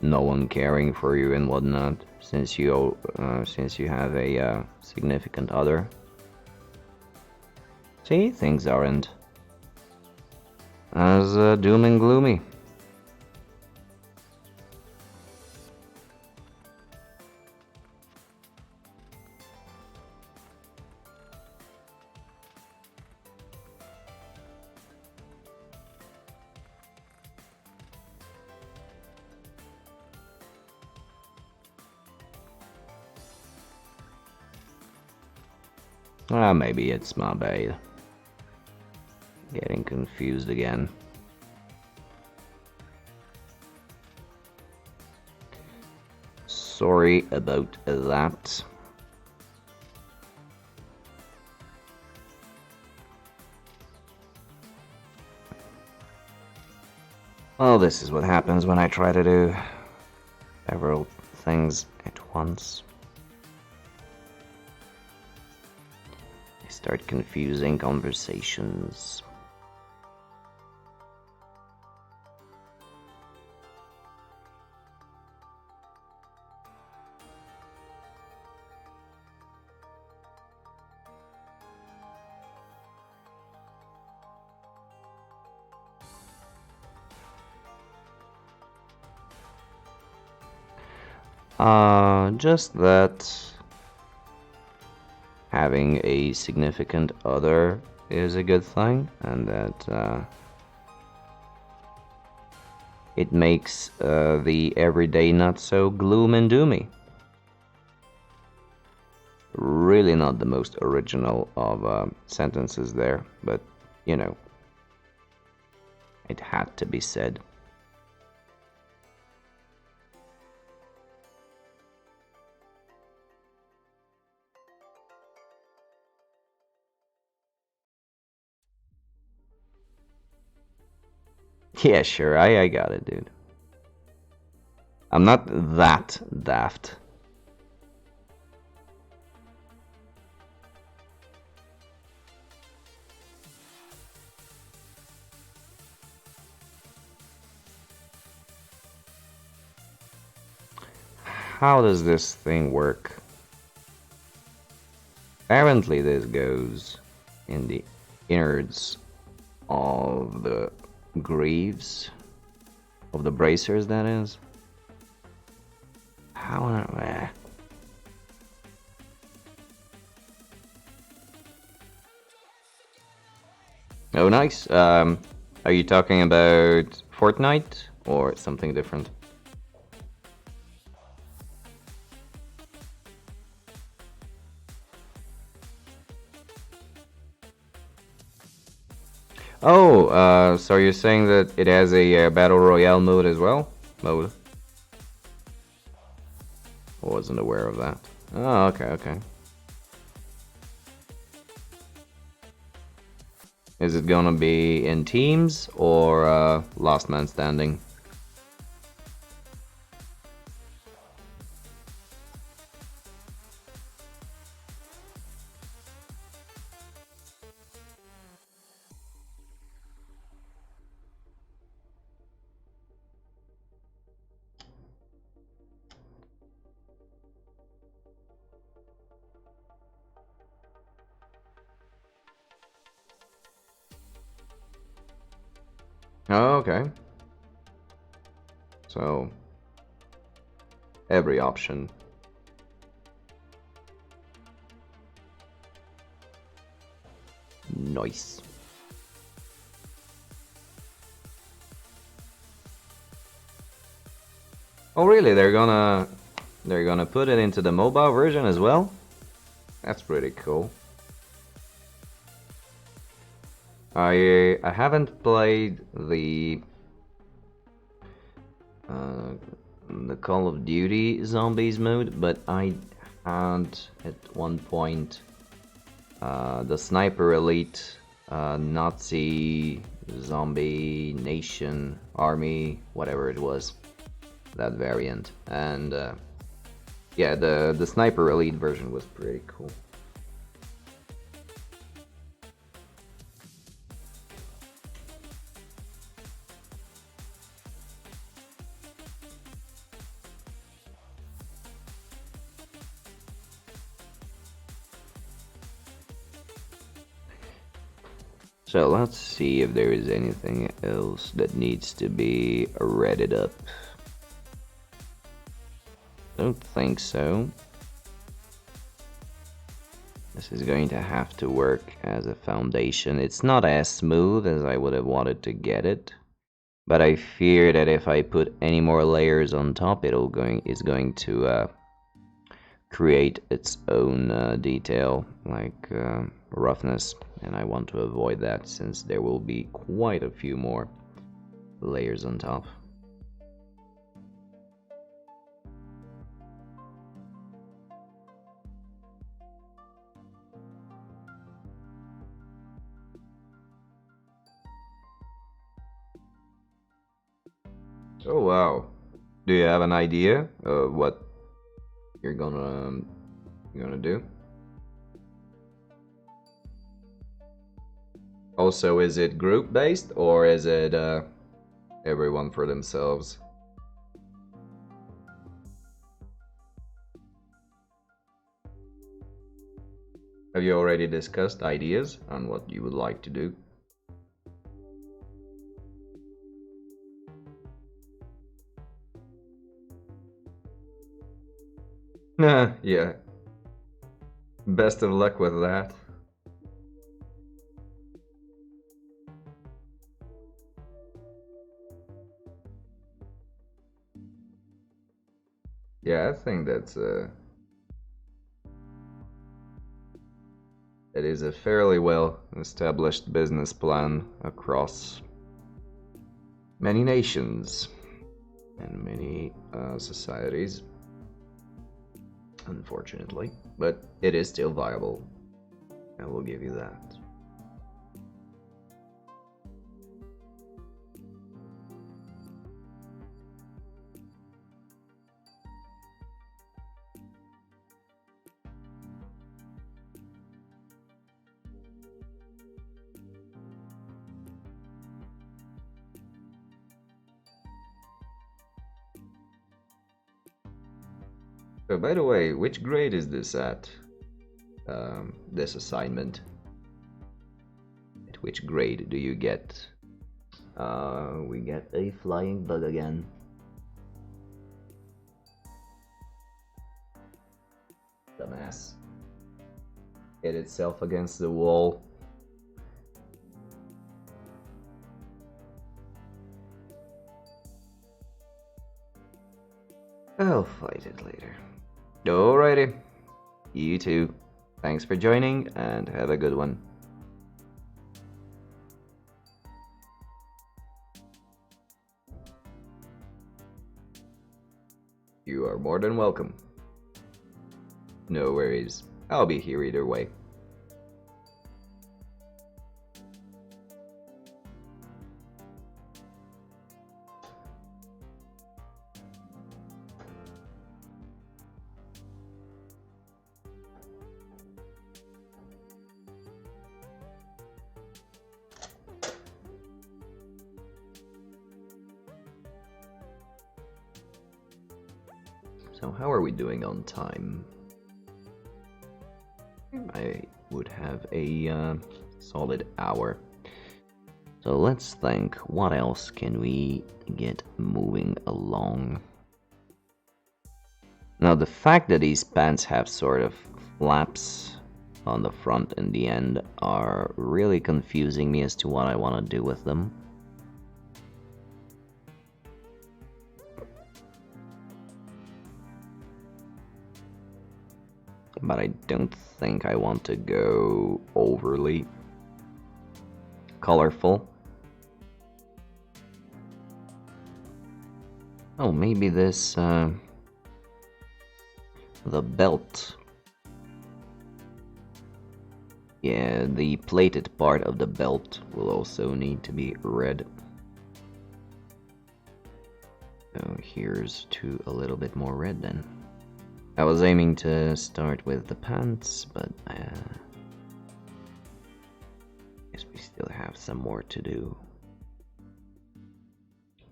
no one caring for you and whatnot, since you have a significant other? See, things aren't as doom and gloomy. Maybe it's my bad. Getting confused again. Sorry about that. Well, this is what happens when I try to do several things at once. I start confusing conversations. Just that having a significant other is a good thing, and that it makes the everyday not so gloom and doomy. Really not the most original of sentences there, but you know, it had to be said. Yeah, sure, I got it, dude. I'm not that daft. How does this thing work? Apparently this goes in the innards of the greaves of the bracers, that is. How? Oh, nice. Are you talking about Fortnite or something different? Oh, so you're saying that it has a battle royale mode as well? Mode. I wasn't aware of that. Oh, okay, okay. Is it gonna be in teams or last man standing? Oh, okay. So, every option. Nice. Oh, really? They're gonna put it into the mobile version as well? That's pretty cool. I haven't played uh, the Call of Duty Zombies mode, but I had at one point the Sniper Elite Nazi Zombie Nation Army, whatever it was, that variant, and yeah, the Sniper Elite version was pretty cool. So let's see if there is anything else that needs to be redded up. Don't think so. This is going to have to work as a foundation. It's not as smooth as I would have wanted to get it, but I fear that if I put any more layers on top, it's going to create its own detail. Like roughness, and I want to avoid that since there will be quite a few more layers on top. Oh wow. Do you have an idea of what you're gonna do? Also, is it group based or is it everyone for themselves? Have you already discussed ideas on what you would like to do? Nah, yeah. Best of luck with that. Yeah, I think that is a fairly well established business plan across many nations and many societies, unfortunately, but it is still viable. I will give you that. So, by the way, which grade is this at? This assignment? At which grade do you get? We get a flying bug again. Dumbass. Hit itself against the wall. I'll fight it later. Alrighty. You too. Thanks for joining and have a good one. You are more than welcome. No worries. I'll be here either way. So how are we doing on time? I would have a solid hour. So let's think, what else can we get moving along? Now the fact that these pants have sort of flaps on the front and the end are really confusing me as to what I want to do with them. But I don't think I want to go overly colorful. Oh, maybe this, the belt. Yeah, the plated part of the belt will also need to be red. So here's to a little bit more red then. I was aiming to start with the pants, but I guess we still have some more to do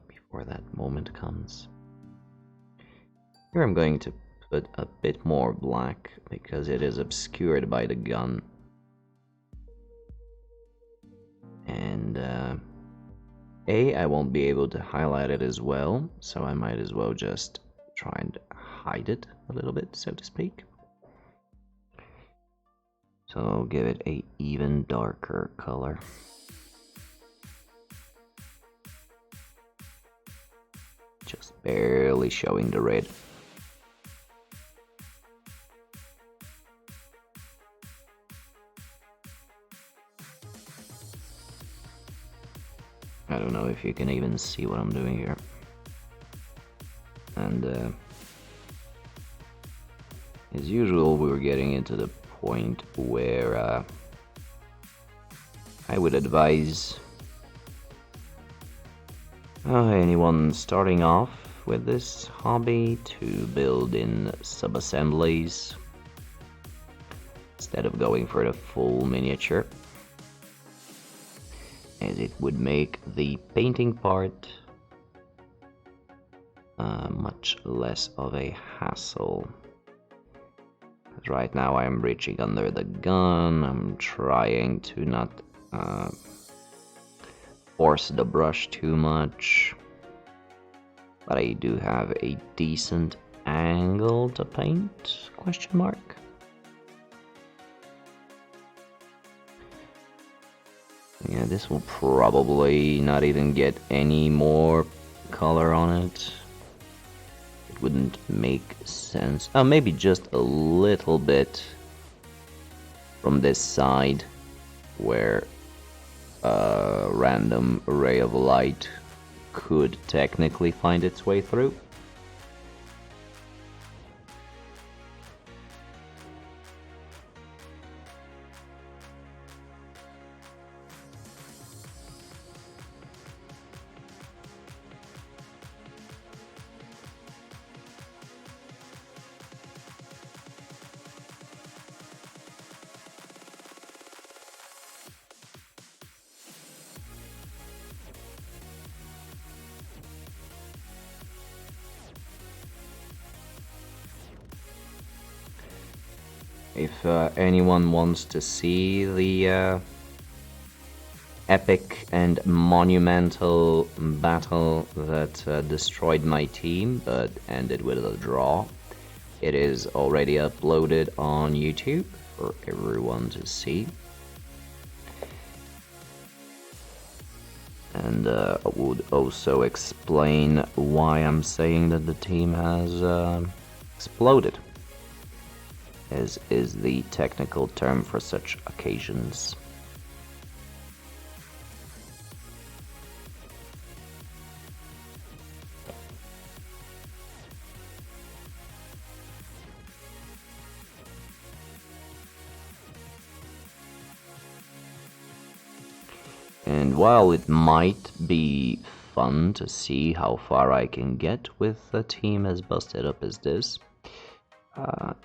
before that moment comes. Here I'm going to put a bit more black because it is obscured by the gun. And I won't be able to highlight it as well, so I might as well just try and hide it a little bit, so to speak. So I'll give it a even darker color. Just barely showing the red. I don't know if you can even see what I'm doing here. And as usual, we're getting into the point where I would advise anyone starting off with this hobby to build in sub-assemblies instead of going for the full miniature, as it would make the painting part much less of a hassle. Right now I'm reaching under the gun, I'm trying to not force the brush too much, but I do have a decent angle to paint, question mark. Yeah, this will probably not even get any more color on it. It wouldn't make sense. Oh, maybe just a little bit from this side where a random ray of light could technically find its way through. If anyone wants to see the epic and monumental battle that destroyed my team but ended with a draw, it is already uploaded on YouTube for everyone to see. And I would also explain why I'm saying that the team has exploded, as is the technical term for such occasions. And while it might be fun to see how far I can get with a team as busted up as this,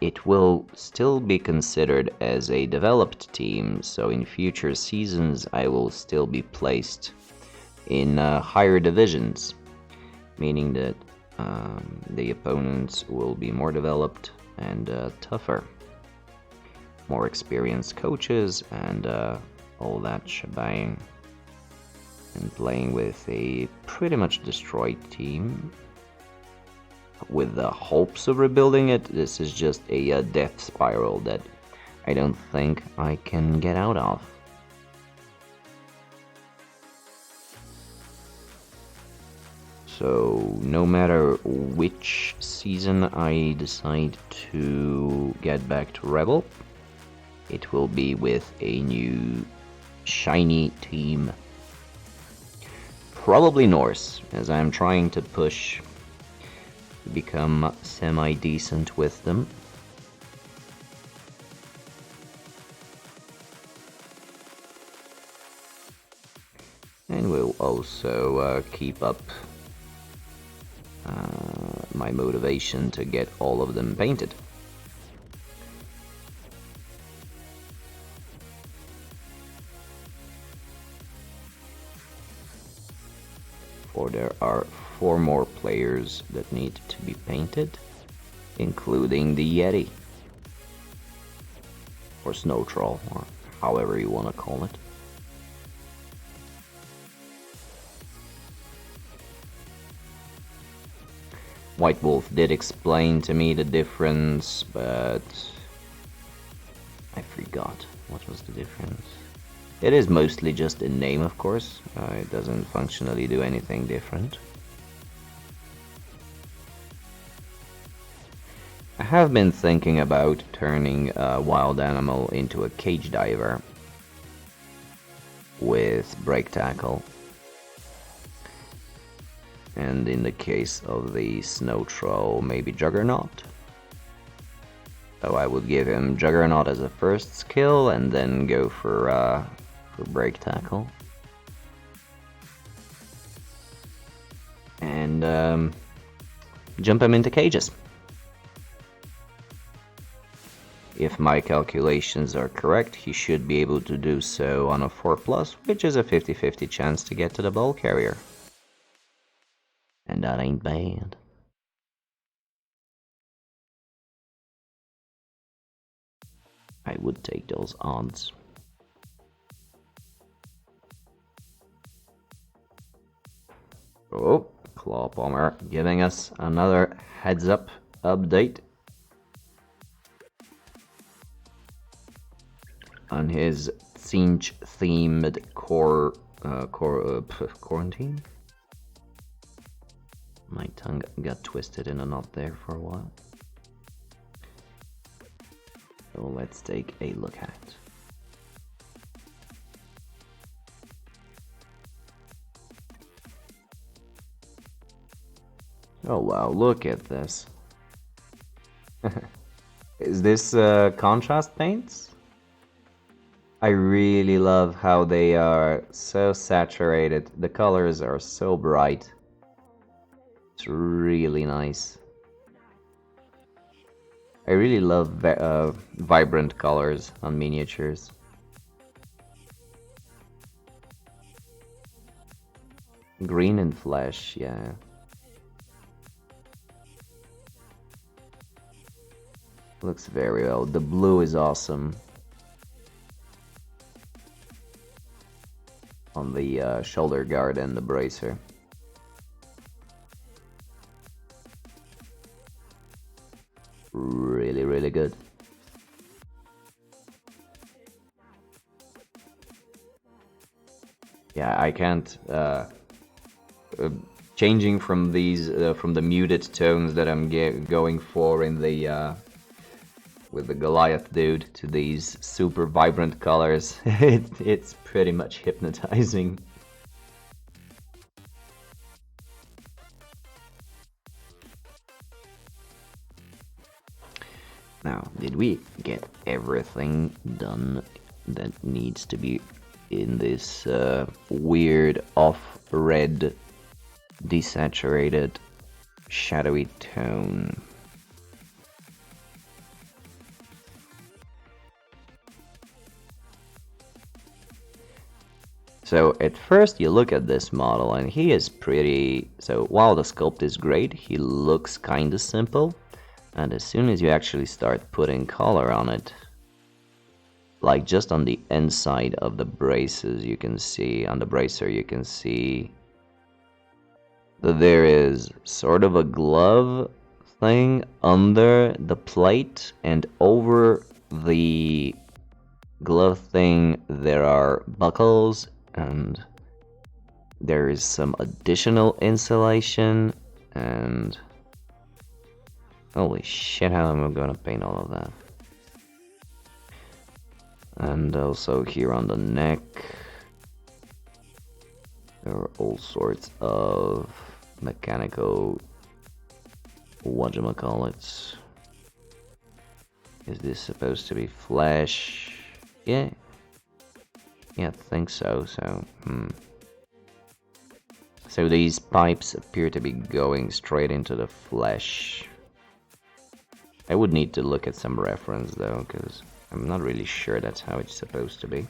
it will still be considered as a developed team, so in future seasons I will still be placed in higher divisions, meaning that the opponents will be more developed and tougher, more experienced coaches and all that shebang, and playing with a pretty much destroyed team with the hopes of rebuilding it. This is just a death spiral that I don't think I can get out of. So no matter which season I decide to get back to Rebel, it will be with a new shiny team. Probably Norse, as I'm trying to push to become semi-decent with them. And we'll also keep up my motivation to get all of them painted. For there are 4 more players that need to be painted, including the Yeti, or Snow Troll, or however you want to call it. White Wolf did explain to me the difference, but I forgot. What was the difference? It is mostly just a name, of course. It doesn't functionally do anything different. I have been thinking about turning a wild animal into a cage diver with brake tackle. And in the case of the Snow Troll, maybe Juggernaut. So I would give him Juggernaut as a first skill and then go for Break Tackle. And jump him into cages. If my calculations are correct, he should be able to do so on a 4+, which is a 50-50 chance to get to the ball carrier. And that ain't bad. I would take those odds. Oh, Claw Bomber giving us another heads up update on his Siege themed quarantine. My tongue got twisted in a knot there for a while. So let's take a look at it. Oh wow, look at this. Is this contrast paints? I really love how they are so saturated. The colors are so bright. It's really nice. I really love vibrant colors on miniatures. Green and flesh, yeah. Looks very well. The blue is awesome. On the shoulder guard and the bracer. Really, really good. Yeah, I can't. Changing from these, from the muted tones that I'm going for in the with the Goliath dude to these super vibrant colors, it's pretty much hypnotizing. Now, did we get everything done that needs to be in this weird off-red, desaturated, shadowy tone? So at first you look at this model and he is pretty, so while the sculpt is great, he looks kinda simple. And as soon as you actually start putting color on it, like just on the inside of the braces, you can see, on the bracer you can see that there is sort of a glove thing under the plate, and over the glove thing there are buckles, and there is some additional insulation, and holy shit, how am I gonna paint all of that? And also here on the neck there are all sorts of mechanical whatchamacallits. Is this supposed to be flesh? Yeah, I think so. So these pipes appear to be going straight into the flesh. I would need to look at some reference though, because I'm not really sure that's how it's supposed to be.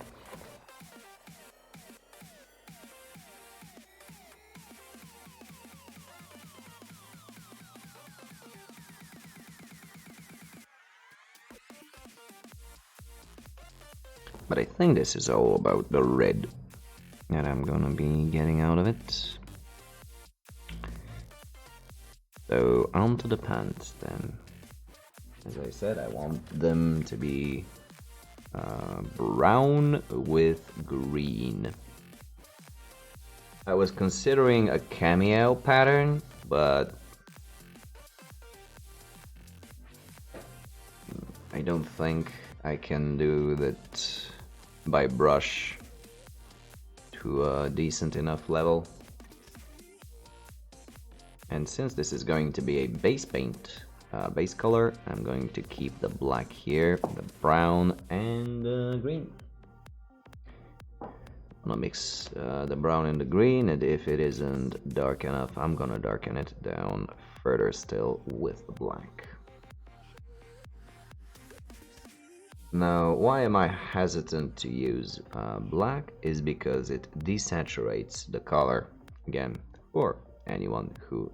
But I think this is all about the red that I'm gonna be getting out of it. So onto the pants then. As I said, I want them to be brown with green. I was considering a cameo pattern, but I don't think I can do that by brush to a decent enough level. And since this is going to be a base paint, base color, I'm going to keep the black here, the brown, and the green. I'm gonna mix the brown and the green, and if it isn't dark enough, I'm gonna darken it down further still with the black. Now, why am I hesitant to use black is because it desaturates the color, again, for anyone who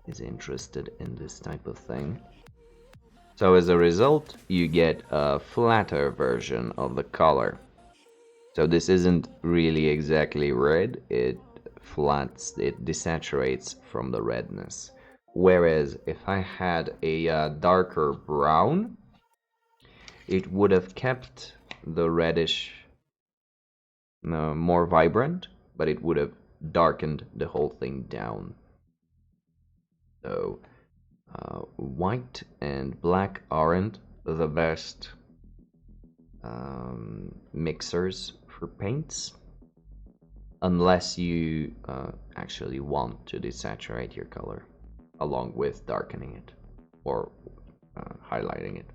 is interested in this type of thing. So as a result, you get a flatter version of the color. So this isn't really exactly red, it desaturates from the redness. Whereas if I had a darker brown, it would have kept the reddish more vibrant, but it would have darkened the whole thing down. So white and black aren't the best mixers for paints unless you actually want to desaturate your color along with darkening it or highlighting it.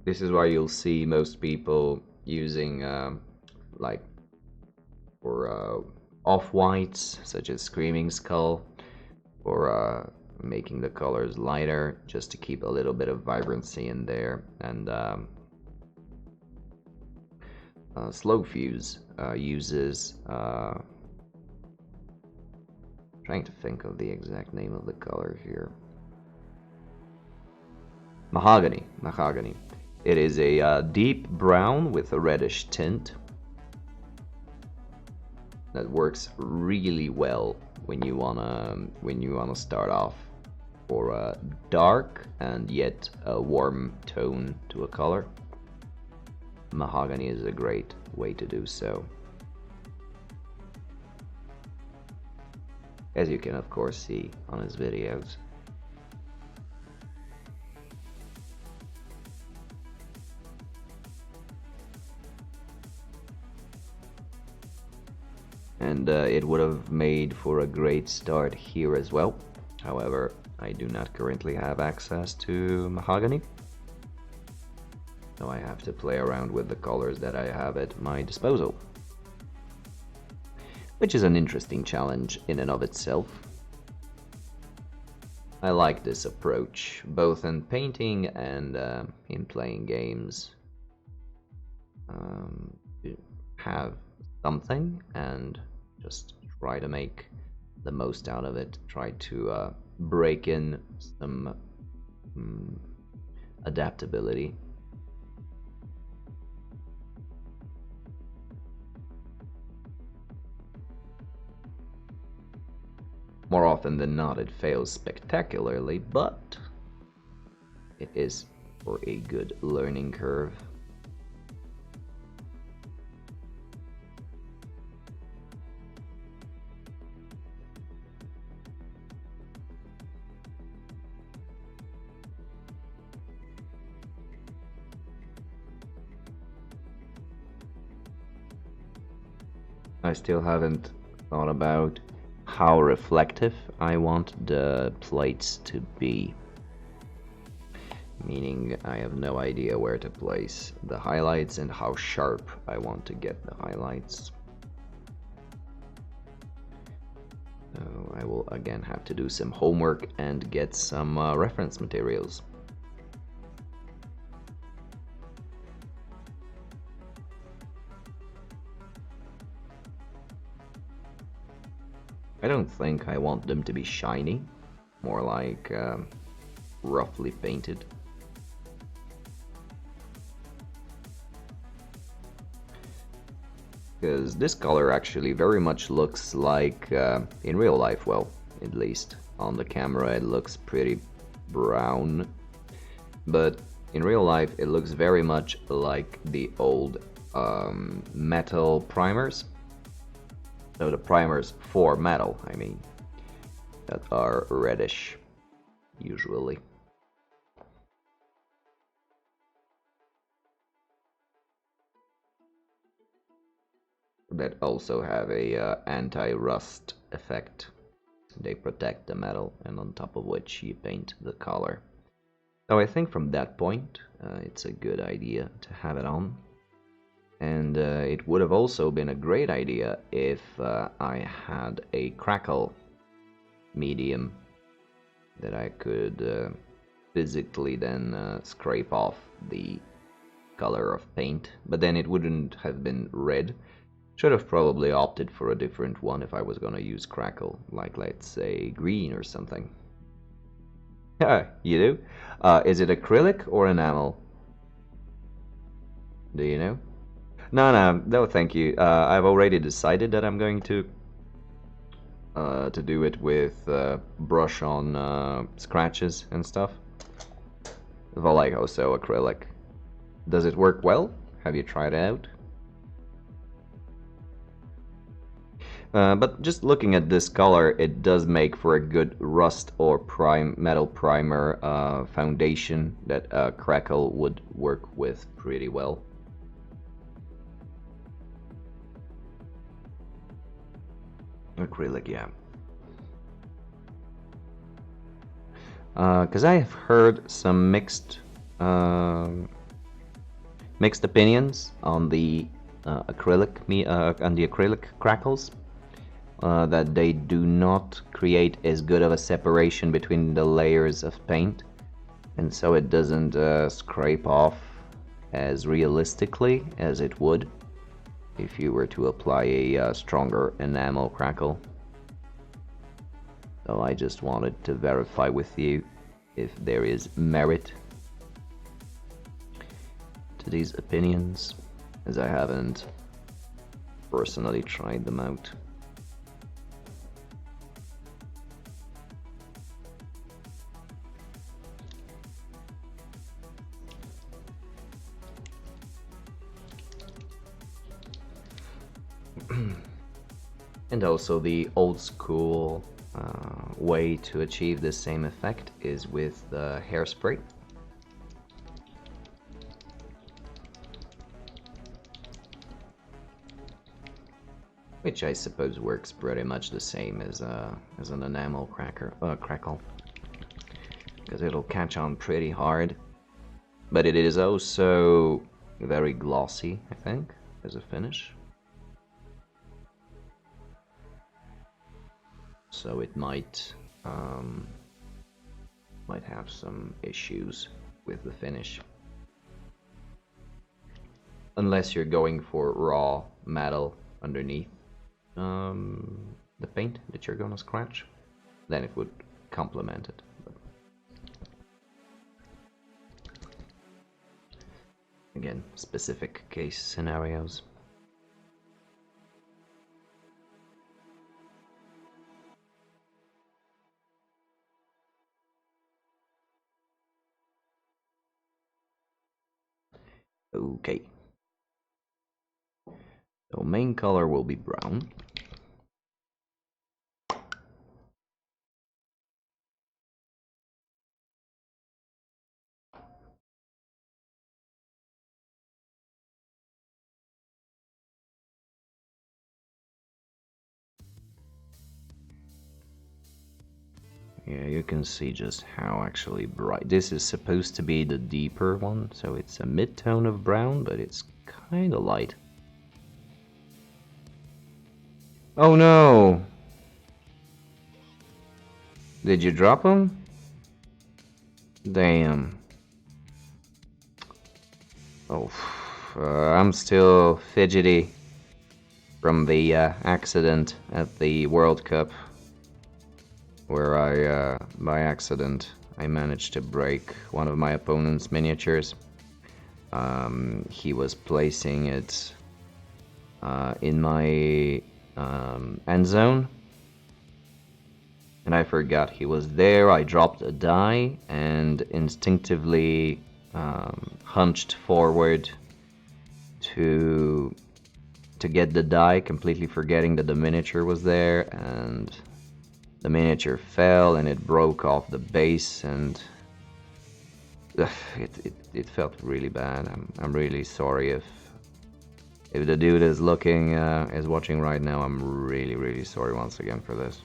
This is why you'll see most people using like for off-whites such as Screaming Skull, or making the colors lighter just to keep a little bit of vibrancy in there. And Slow Fuse uses trying to think of the exact name of the color here. Mahogany. It is a deep brown with a reddish tint that works really well when you wanna start off for a dark and yet a warm tone to a color. Mahogany is a great way to do so. As you can of course see on his videos. And it would have made for a great start here as well. However, I do not currently have access to mahogany, so I have to play around with the colors that I have at my disposal, which is an interesting challenge in and of itself. I like this approach, both in painting and in playing games. To have something and just try to make the most out of it, try to break in some adaptability. More often than not it fails spectacularly, but it is for a good learning curve. I still haven't thought about how reflective I want the plates to be. Meaning I have no idea where to place the highlights and how sharp I want to get the highlights. So I will again have to do some homework and get some reference materials. I don't think I want them to be shiny, more like roughly painted. Because this color actually very much looks like in real life, well, at least on the camera it looks pretty brown, but in real life it looks very much like the old metal primers. So the primers for metal, I mean, that are reddish, usually. that also have a anti-rust effect. They protect the metal, and on top of which you paint the color. So I think from that point, it's a good idea to have it on. And it would have also been a great idea if I had a crackle medium that I could physically then scrape off the color of paint, but then it wouldn't have been red. Should have probably opted for a different one if I was gonna use crackle, like let's say green or something. Yeah, you do? Is it acrylic or enamel? Do you know? No, thank you. I've already decided that I'm going to do it with brush on scratches and stuff. Like also acrylic. Does it work well? Have you tried it out? But just looking at this color, it does make for a good rust or metal primer foundation that crackle would work with pretty well. Acrylic, yeah. Because I have heard some mixed opinions on the acrylic crackles. That they do not create as good of a separation between the layers of paint, and so it doesn't scrape off as realistically as it would if you were to apply a stronger enamel crackle. So I just wanted to verify with you if there is merit to these opinions, as I haven't personally tried them out. And also the old school way to achieve the same effect is with the hairspray. Which I suppose works pretty much the same as an enamel crackle. Because it'll catch on pretty hard. But it is also very glossy, I think, as a finish. So it might have some issues with the finish. Unless you're going for raw metal underneath the paint that you're gonna scratch, then it would complement it. But again, specific case scenarios. Okay. So main color will be brown. Yeah, you can see just how actually bright. This is supposed to be the deeper one, so it's a mid-tone of brown, but it's kind of light. Oh no! Did you drop him? Damn. Oh, I'm still fidgety from the accident at the World Cup, where by accident, I managed to break one of my opponent's miniatures. He was placing it in my end zone, and I forgot he was there. I dropped a die and instinctively hunched forward to get the die, completely forgetting that the miniature was there, and the miniature fell and it broke off the base, and it felt really bad. I'm really sorry If the dude is is watching right now, I'm really sorry once again for this.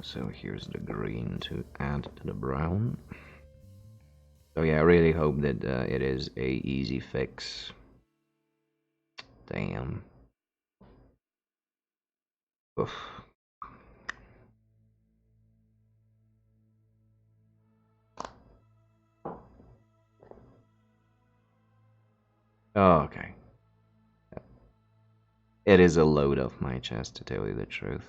So here's the green to add to the brown. So yeah, I really hope that it is a easy fix. Damn. Oof. Oh, okay. It is a load off my chest, to tell you the truth.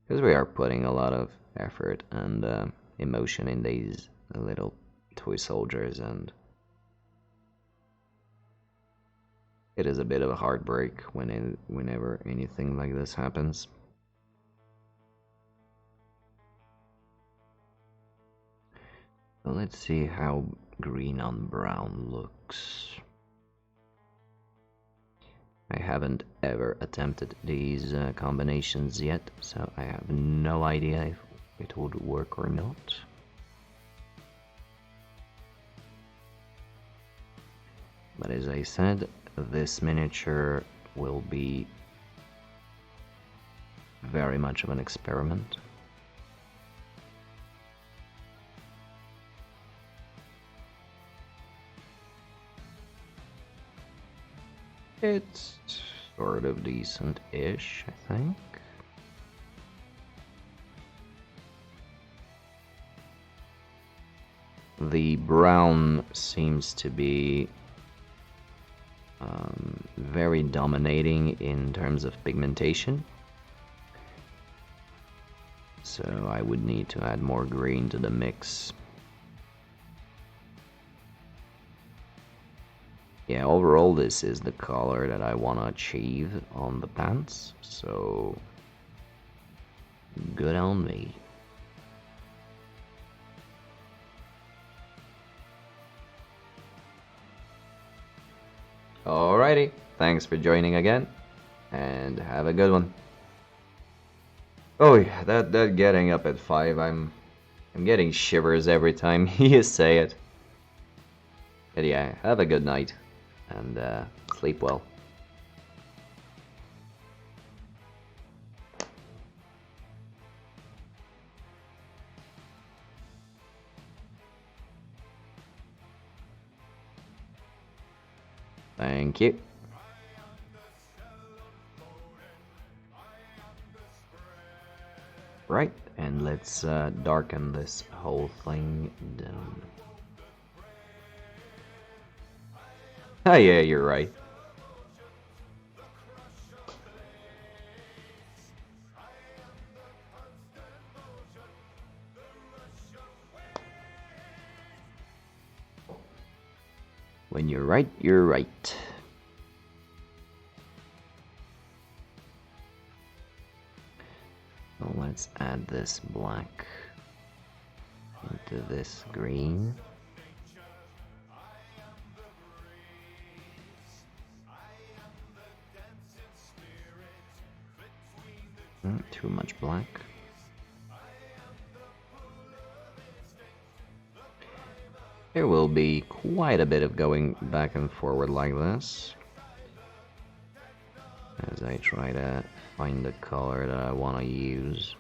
Because we are putting a lot of effort and emotion in these little toy soldiers, and it is a bit of a heartbreak whenever anything like this happens. So let's see how green on brown looks. I haven't ever attempted these combinations yet, so I have no idea if it would work or not. But as I said, this miniature will be very much of an experiment. It's sort of decent-ish, I think. The brown seems to be very dominating in terms of pigmentation. So I would need to add more green to the mix. Yeah, overall this is the color that I want to achieve on the pants, so good on me. Alrighty, thanks for joining again, and have a good one. Oh yeah, that getting up at 5, I'm getting shivers every time you say it. But yeah, have a good night, and sleep well. Thank you. Right, and let's darken this whole thing down. Oh yeah, you're right. When you're right, you're right. So let's add this black into this green. Too much black. There will be quite a bit of going back and forward like this as I try to find the color that I want to use.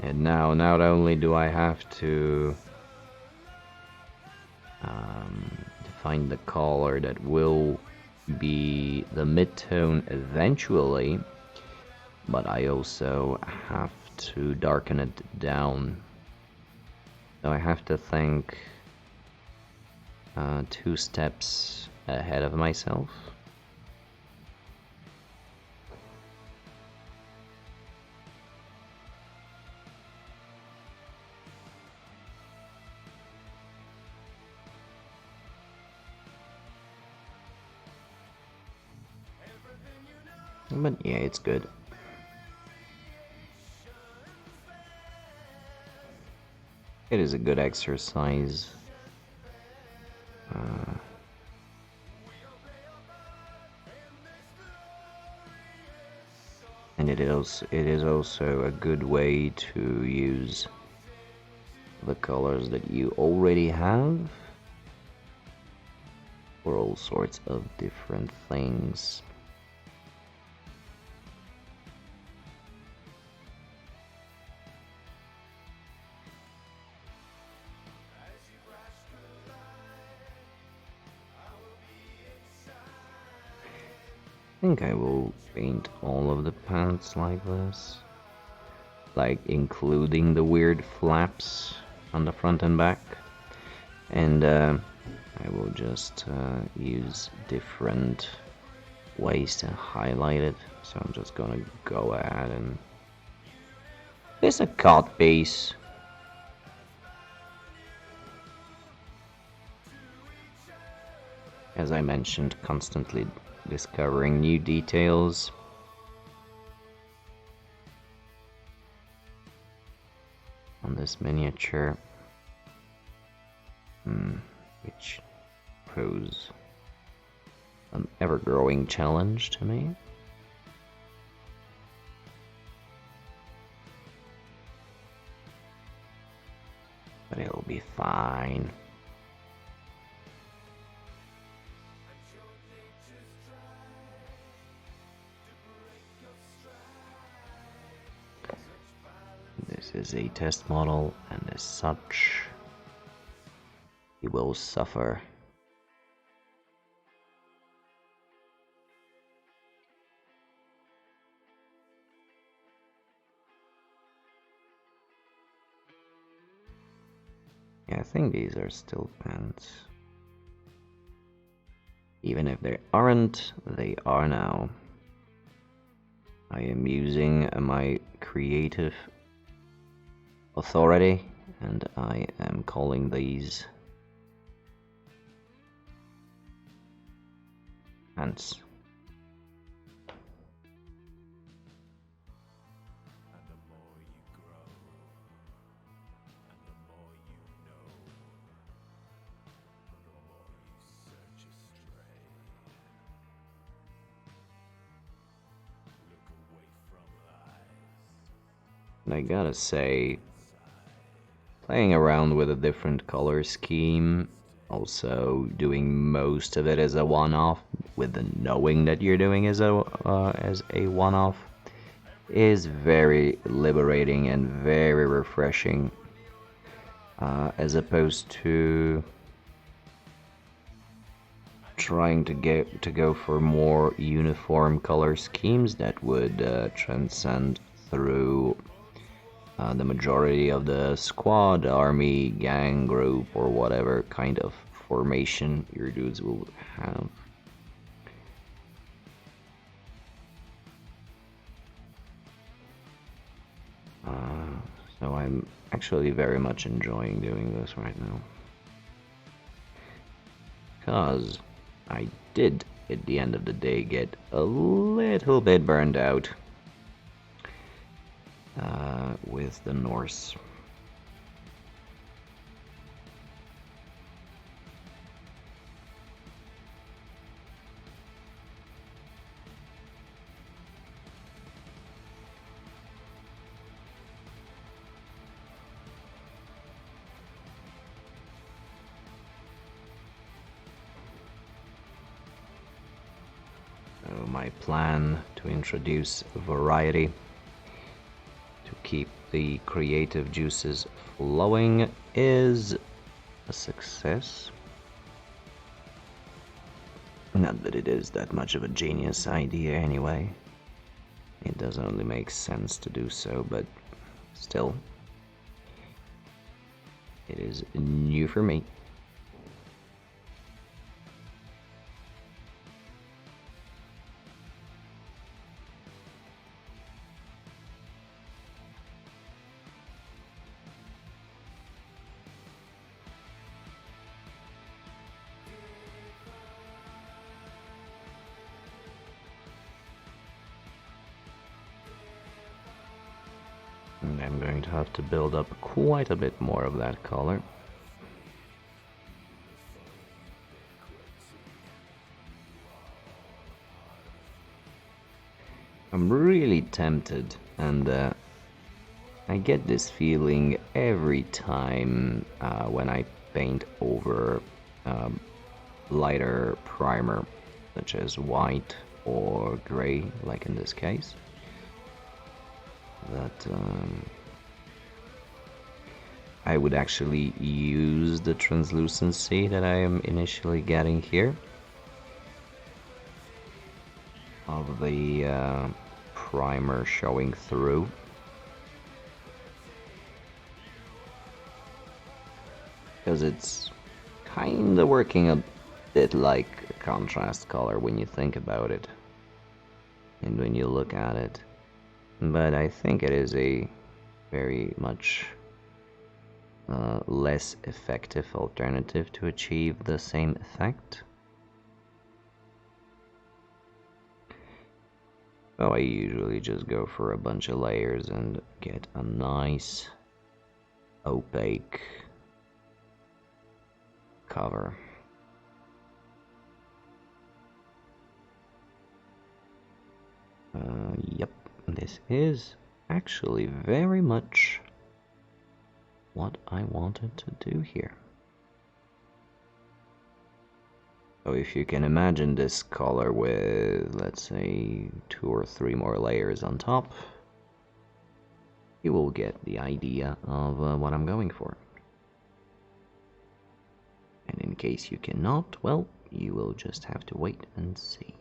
And now, not only do I have to find the color that will be the mid-tone eventually, but I also have to darken it down. So I have to think 2 steps ahead of myself. But yeah, it's good. It is a good exercise. And it is also a good way to use the colors that you already have for all sorts of different things. I think I will paint all of the pants like this, like including the weird flaps on the front and back, and I will just use different ways to highlight it. So I'm just gonna go ahead and it's a cut piece. As I mentioned, constantly discovering new details. On this miniature, which pose an ever-growing challenge to me. But it'll be fine. This is a test model, and as such, he will suffer. Yeah, I think these are still pants. Even if they aren't, they are now. I am using my creative authority, and I am calling these pants. And I gotta say, playing around with a different color scheme, also doing most of it as a one-off, with the knowing that you're doing as a one-off, is very liberating and very refreshing, as opposed to trying to go for more uniform color schemes that would transcend through the majority of the squad, army, gang, group, or whatever kind of formation your dudes will have. So I'm actually very much enjoying doing this right now. Because I did, at the end of the day, get a little bit burned out with the Norse. So my plan to introduce variety, to keep the creative juices flowing, is a success. Not that it is that much of a genius idea anyway. It does only make sense to do so, but still, it is new for me. And I'm going to have to build up quite a bit more of that color. I'm really tempted, and I get this feeling every time when I paint over lighter primer, such as white or gray, like in this case, that I would actually use the translucency that I am initially getting here of the primer showing through. Because it's kind of working a bit like a contrast color when you think about it and when you look at it. But I think it is a very much less effective alternative to achieve the same effect. So I usually just go for a bunch of layers and get a nice opaque cover. Yep, this is actually very much what I wanted to do here. So if you can imagine this color with, let's say, 2 or 3 more layers on top, you will get the idea of what I'm going for. And in case you cannot, well, you will just have to wait and see.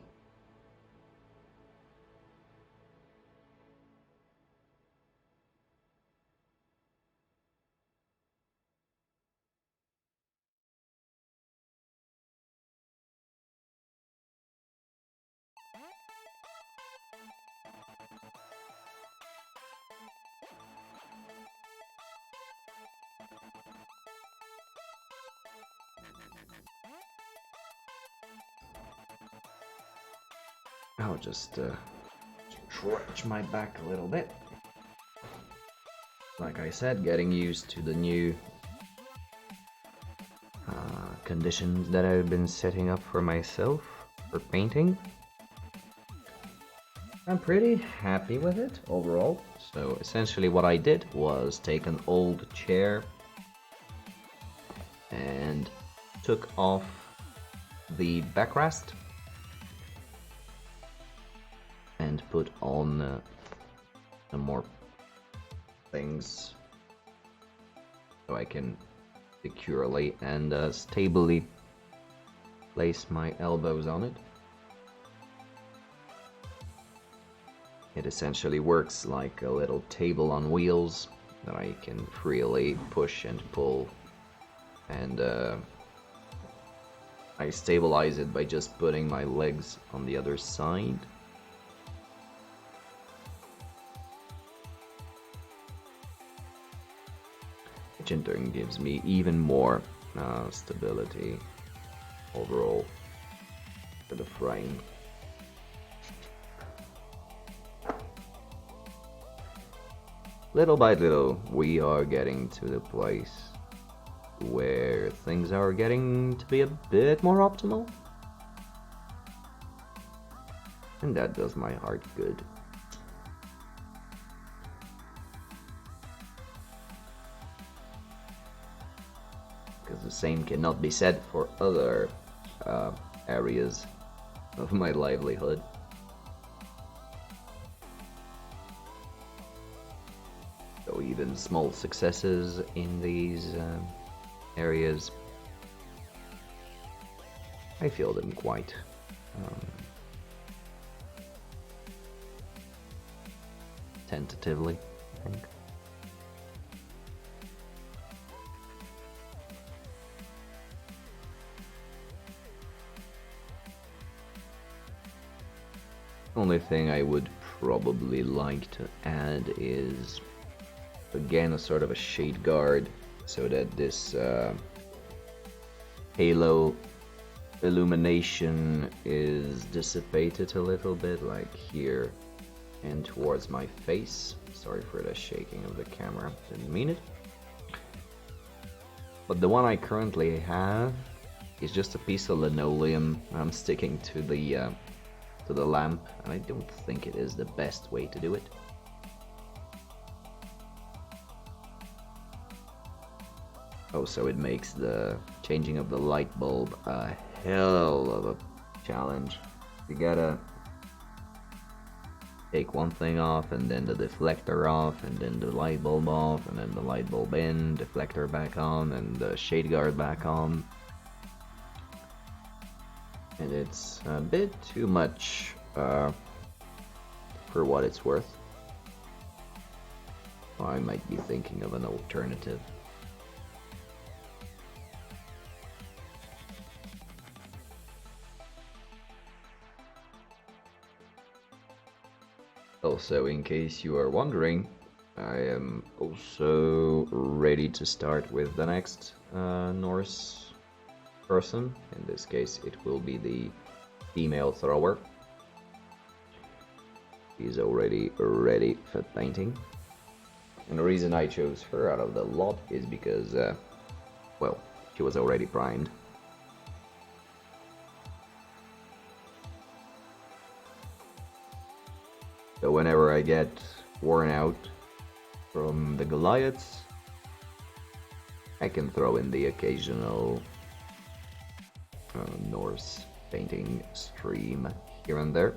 I'll just stretch my back a little bit. Like I said, getting used to the new conditions that I've been setting up for myself for painting. I'm pretty happy with it overall. So essentially what I did was take an old chair and took off the backrest and put on some more things so I can securely and stably place my elbows on it. It essentially works like a little table on wheels that I can freely push and pull, and I stabilize it by just putting my legs on the other side. Which in turn gives me even more stability overall for the frame. Little by little, we are getting to the place where things are getting to be a bit more optimal. And that does my heart good. Because the same cannot be said for other areas of my livelihood. So even small successes in these areas, I feel them quite tentatively, I think. Only thing I would probably like to add is again a sort of a shade guard so that this halo illumination is dissipated a little bit, like here and towards my face. Sorry for the shaking of the camera, didn't mean it. But the one I currently have is just a piece of linoleum. I'm sticking to the lamp, and I don't think it is the best way to do it. Oh, so it makes the changing of the light bulb a hell of a challenge. You gotta take one thing off, and then the deflector off, and then the light bulb off, and then the light bulb in, deflector back on, and the shade guard back on. And it's a bit too much for what it's worth. I might be thinking of an alternative. Also, in case you are wondering, I am also ready to start with the next Norse person. In this case, it will be the female thrower. She's already ready for painting. And the reason I chose her out of the lot is because, well, she was already primed. So whenever I get worn out from the Goliaths, I can throw in the occasional Norse painting stream here and there.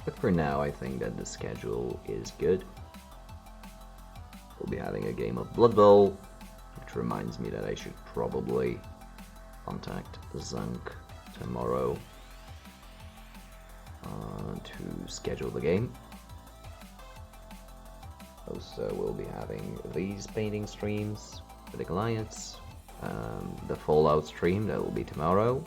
But for now, I think that the schedule is good. We'll be having a game of Blood Bowl, which reminds me that I should probably contact Zunk tomorrow to schedule the game. Also, we'll be having these painting streams for the Goliaths, the Fallout stream that will be tomorrow,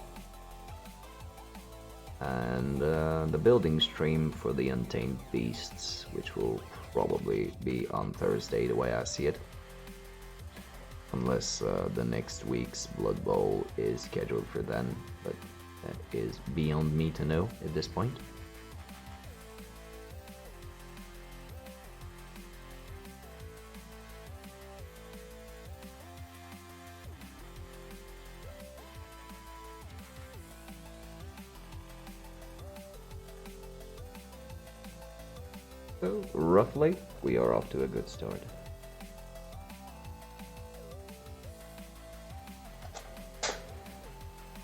and the building stream for the Untamed Beasts, which will probably be on Thursday the way I see it. Unless the next week's Blood Bowl is scheduled for then, but that is beyond me to know at this point. So, roughly, we are off to a good start.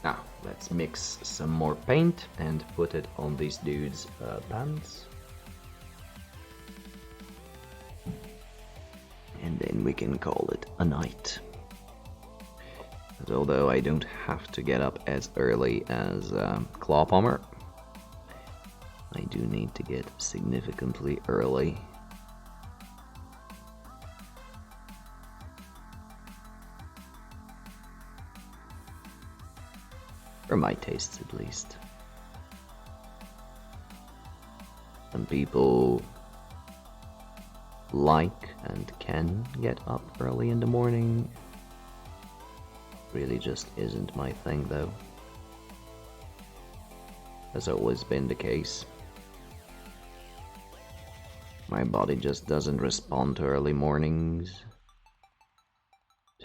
Now, let's mix some more paint and put it on these dudes' pants. And then we can call it a night. But although I don't have to get up as early as Clawpalmer, I do need to get significantly early. For my tastes, at least. Some people like and can get up early in the morning. Really just isn't my thing, though. Has always been the case. My body just doesn't respond to early mornings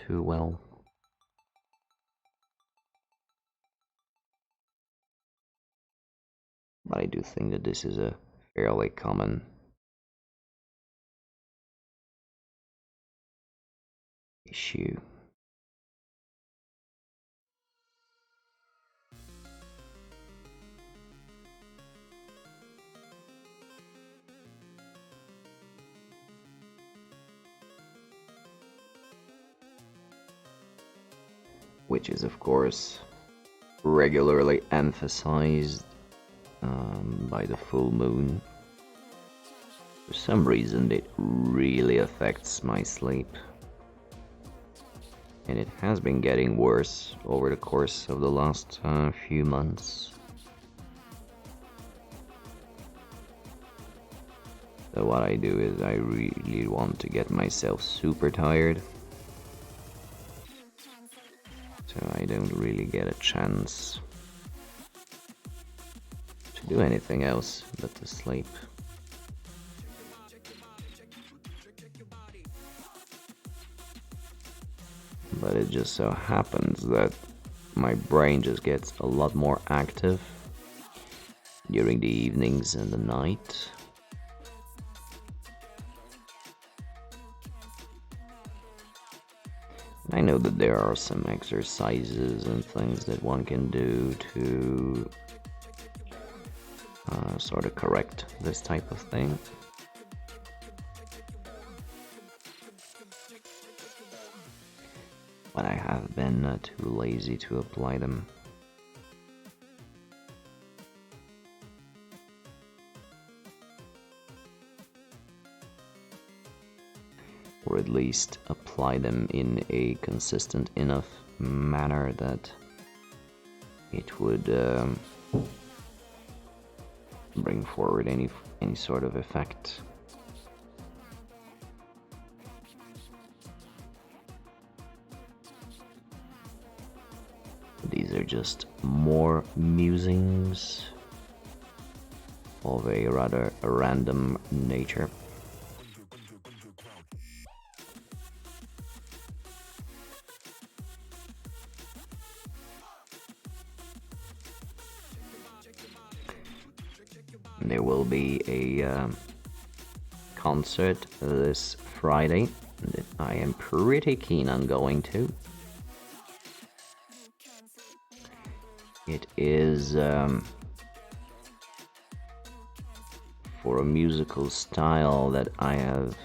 too well. But I do think that this is a fairly common issue. Which is, of course, regularly emphasized by the full moon. For some reason, it really affects my sleep. And it has been getting worse over the course of the last few months. So what I do is I really want to get myself super tired, So I don't really get a chance to do anything else but to sleep. But it just so happens that my brain just gets a lot more active during the evenings and the night. I know that there are some exercises and things that one can do to sort of correct this type of thing. But I have been too lazy to apply them. Or at least apply them in a consistent enough manner that it would bring forward any sort of effect. These are just more musings of a rather random nature. There will be a concert this Friday that I am pretty keen on going to. It is for a musical style that I have,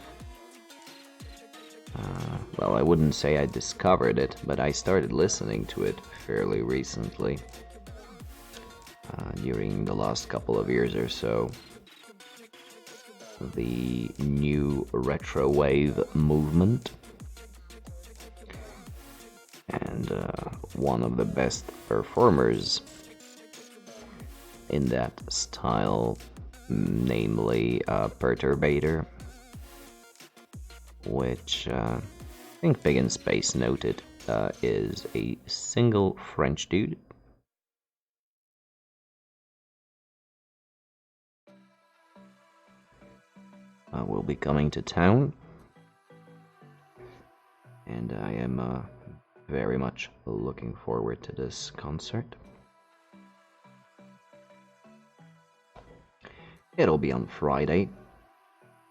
well, I wouldn't say I discovered it, but I started listening to it fairly recently. During the last couple of years or so, the new retro wave movement, and one of the best performers in that style, namely Perturbator, which I think Big in Space noted is a single French dude. Will be coming to town, and I am very much looking forward to this concert. It'll be on Friday,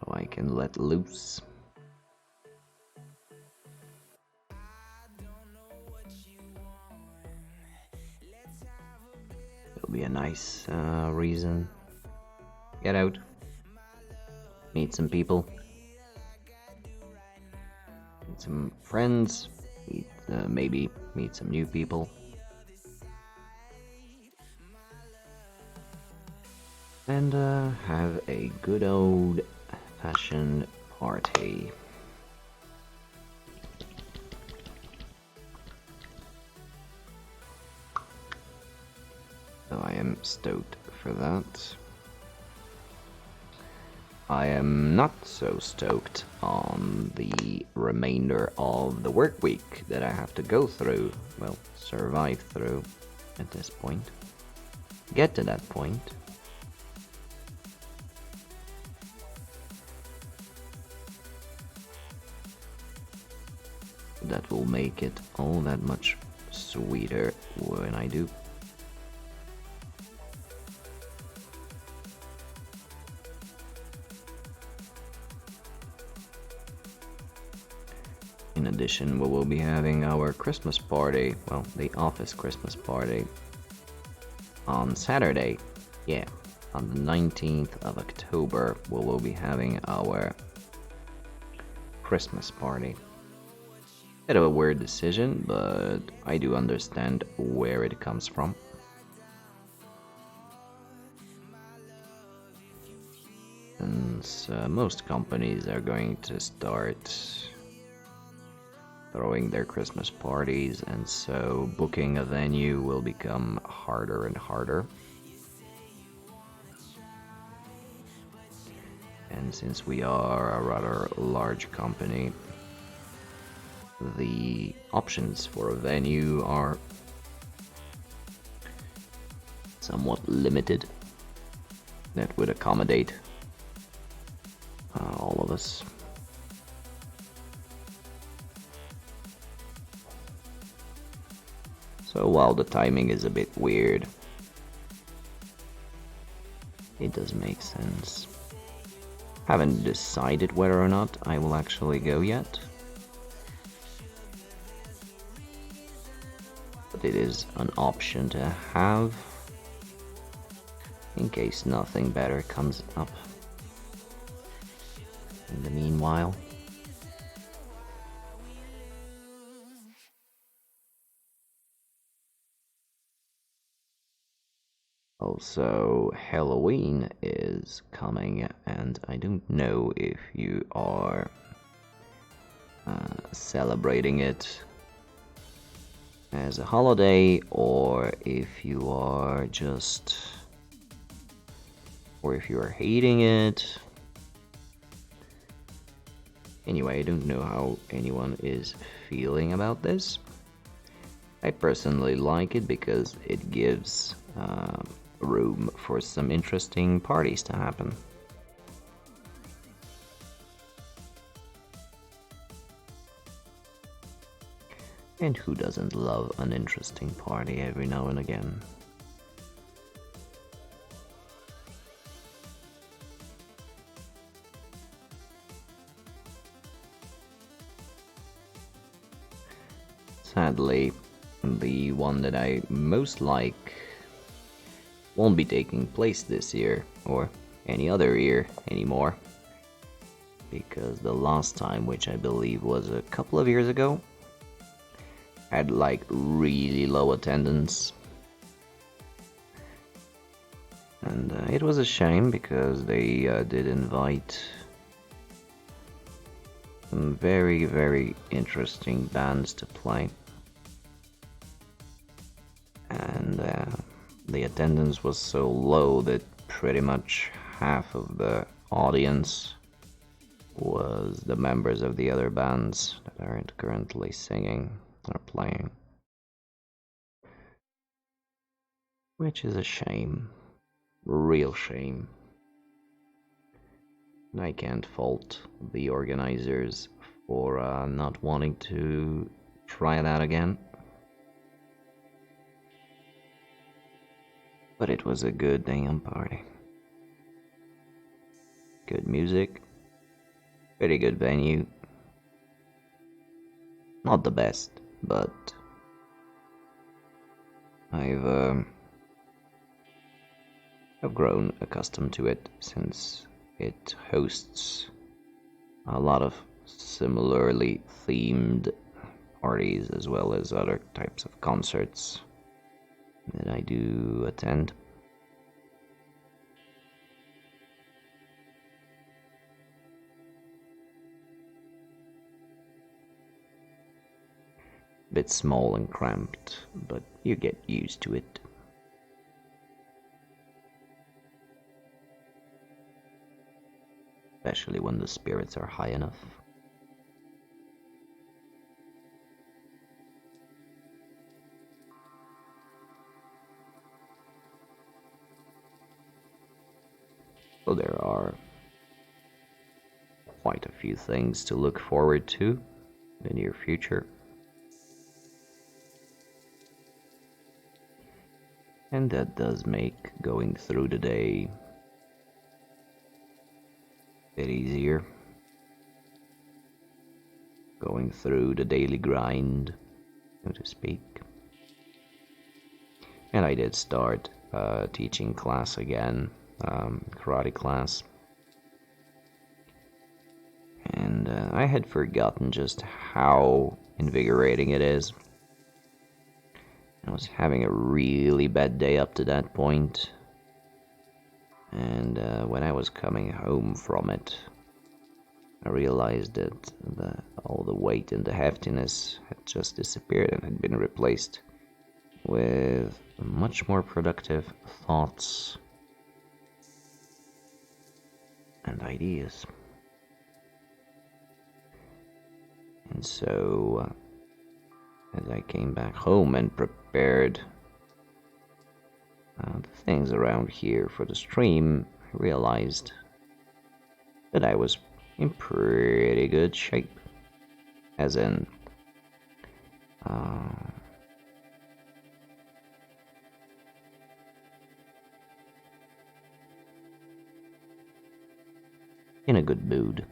so I can let loose. It'll be a nice reason. Get out. Meet some people, meet some friends, maybe meet some new people. And have a good old fashioned party. So I am stoked for that. I am not so stoked on the remainder of the work week that I have to go through, well, survive through at this point. Get to that point. That will make it all that much sweeter when I do. In addition, we will be having our Christmas party, well, the office Christmas party, on Saturday. Yeah, on the 19th of October, we will be having our Christmas party. Bit of a weird decision, but I do understand where it comes from. Since most companies are going to start throwing their Christmas parties, and so booking a venue will become harder and harder. And since we are a rather large company, the options for a venue are somewhat limited. That would accommodate all of us. So while the timing is a bit weird, it does make sense. Haven't decided whether or not I will actually go yet, but it is an option to have in case nothing better comes up in the meanwhile. Also, Halloween is coming, and I don't know if you are celebrating it as a holiday or if you are just, or if you are hating it. Anyway, I don't know how anyone is feeling about this. I personally like it because it gives room for some interesting parties to happen. And who doesn't love an interesting party every now and again? Sadly, the one that I most like won't be taking place this year or any other year anymore, because the last time, which I believe was a couple of years ago, had like really low attendance, and it was a shame because they did invite some very, very interesting bands to play, and the attendance was so low that pretty much half of the audience was the members of the other bands that aren't currently singing or playing, which is a shame, real shame. And I can't fault the organizers for not wanting to try that again. But it was a good damn party. Good music, pretty good venue. Not the best, but I've grown accustomed to it since it hosts a lot of similarly themed parties as well as other types of concerts that I do attend. Bit small and cramped, but you get used to it. Especially when the spirits are high enough. So there are quite a few things to look forward to in the near future. And that does make going through the day a bit easier. Going through the daily grind, so to speak. And I did start teaching class again, karate class. And I had forgotten just how invigorating it is. I was having a really bad day up to that point, and when I was coming home from it, I realized that all the weight and the heftiness had just disappeared and had been replaced with much more productive thoughts and ideas. And so, as I came back home and prepared the things around here for the stream, I realized that I was in pretty good shape. As in, in a good mood.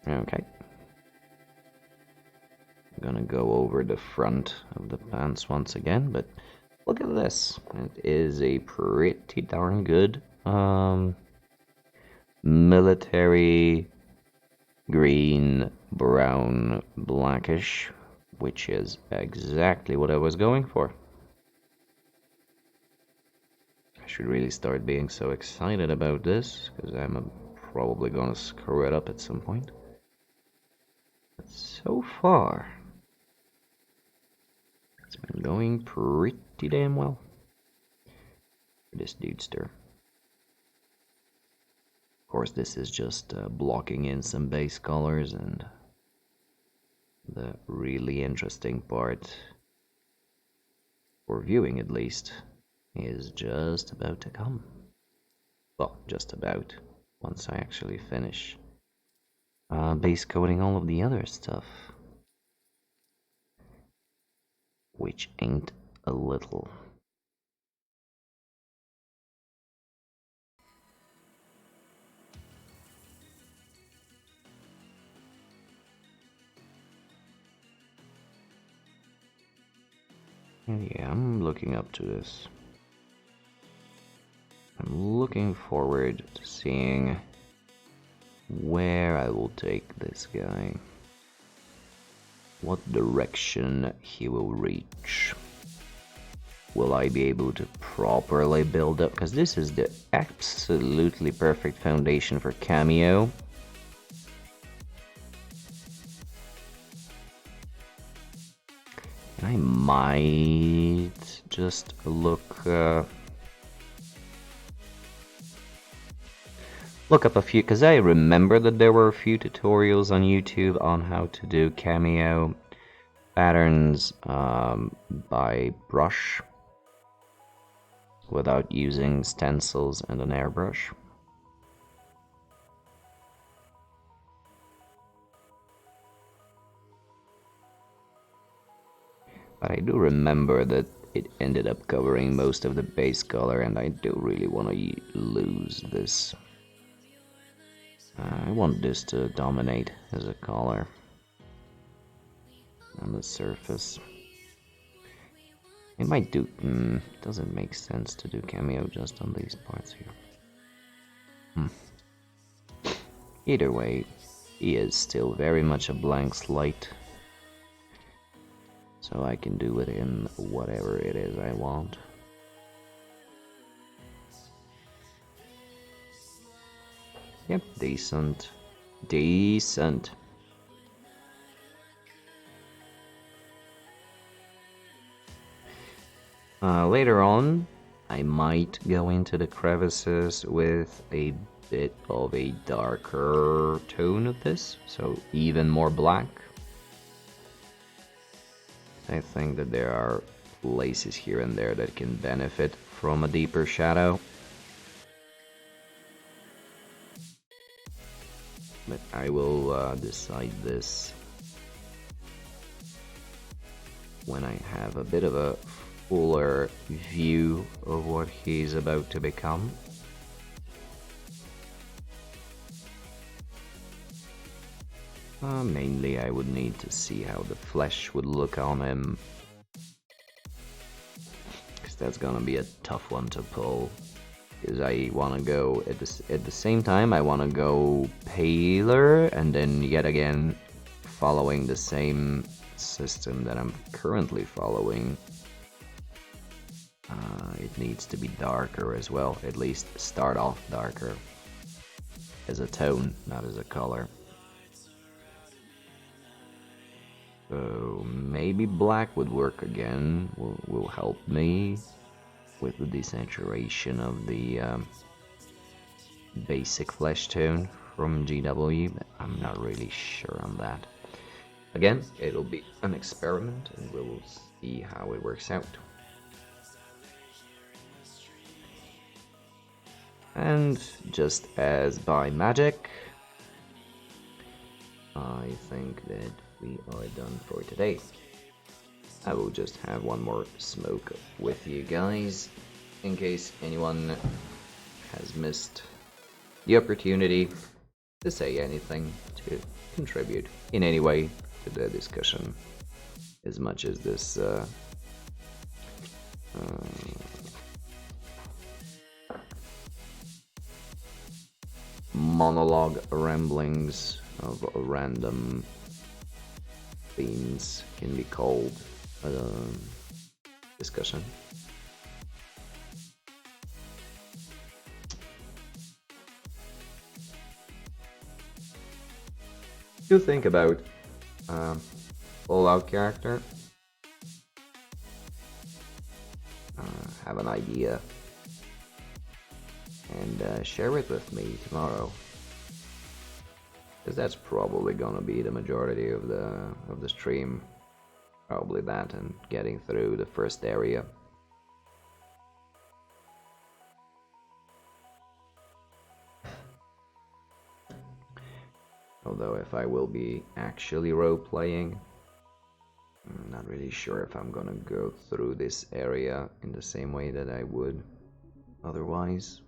Okay. I'm gonna go over the front of the pants once again, but look at this. It is a pretty darn good military green, brown, blackish, which is exactly what I was going for. I should really start being so excited about this, because I'm probably gonna screw it up at some point. But so far, it's been going pretty damn well for this dudester. Of course, this is just blocking in some base colors, and the really interesting part, for viewing at least, is just about to come. Well, just about, once I actually finish base coating all of the other stuff, which ain't a little. Yeah, I'm looking up to this. I'm looking forward to seeing where I will take this guy. What direction he will reach. Will I be able to properly build up? Because this is the absolutely perfect foundation for Cameo. I might just look up a few, because I remember that there were a few tutorials on YouTube on how to do Cameo patterns by brush without using stencils and an airbrush. But I do remember that it ended up covering most of the base color, and I do really want to lose this. I want this to dominate as a color on the surface. It might do... doesn't make sense to do Cameo just on these parts here. Either way, he is still very much a blank slate. So I can do with him whatever it is I want. Yep, decent. Decent. Later on, I might go into the crevices with a bit of a darker tone of this, so even more black. I think that there are places here and there that can benefit from a deeper shadow. But I will decide this when I have a bit of a fuller view of what he's about to become. Mainly I would need to see how the flesh would look on him, because that's gonna be a tough one to pull. Because I want to go at the same time, I want to go paler, and then yet again following the same system that I'm currently following. It needs to be darker as well, at least start off darker as a tone, not as a color. So maybe black would work again, will help me with the desaturation of the basic flesh tone. from GW, but I'm not really sure on that. Again, it'll be an experiment and we'll see how it works out. And just as by magic, I think that we are done for today. I will just have one more smoke with you guys in case anyone has missed the opportunity to say anything, to contribute in any way to the discussion, as much as this monologue ramblings of random themes can be called a discussion. You think about all-out character, have an idea, and share it with me tomorrow, because that's probably gonna be the majority of the stream. Probably that and getting through the first area. Although if I will be actually role-playing, I'm not really sure if I'm gonna go through this area in the same way that I would otherwise.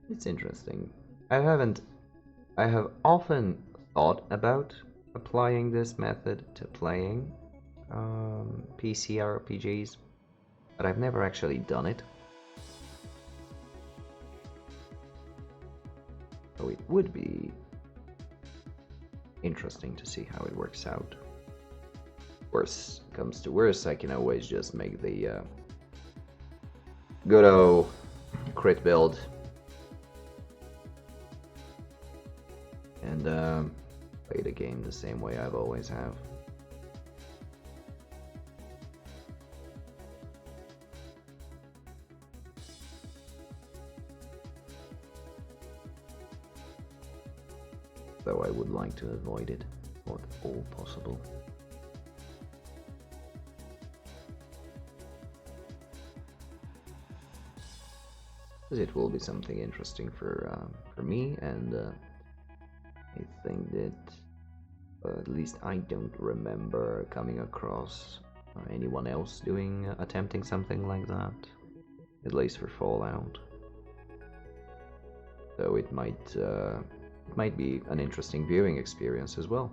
It's interesting. I have often thought about applying this method to playing PC RPGs, but I've never actually done it. So it would be interesting to see how it works out. Worst comes to worst, I can always just make the good old crit build and play the game the same way I've always have. Though I would like to avoid it, if at all possible. Because it will be something interesting for me, and I think that at least I don't remember coming across anyone else attempting something like that, at least for Fallout. So it might be an interesting viewing experience as well.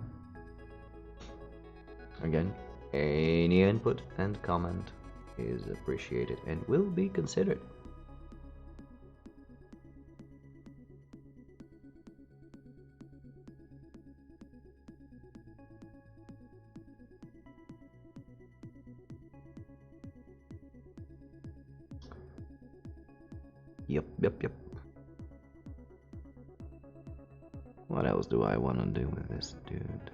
Again, any input and comment is appreciated and will be considered. Yep. What else do I want to do with this dude?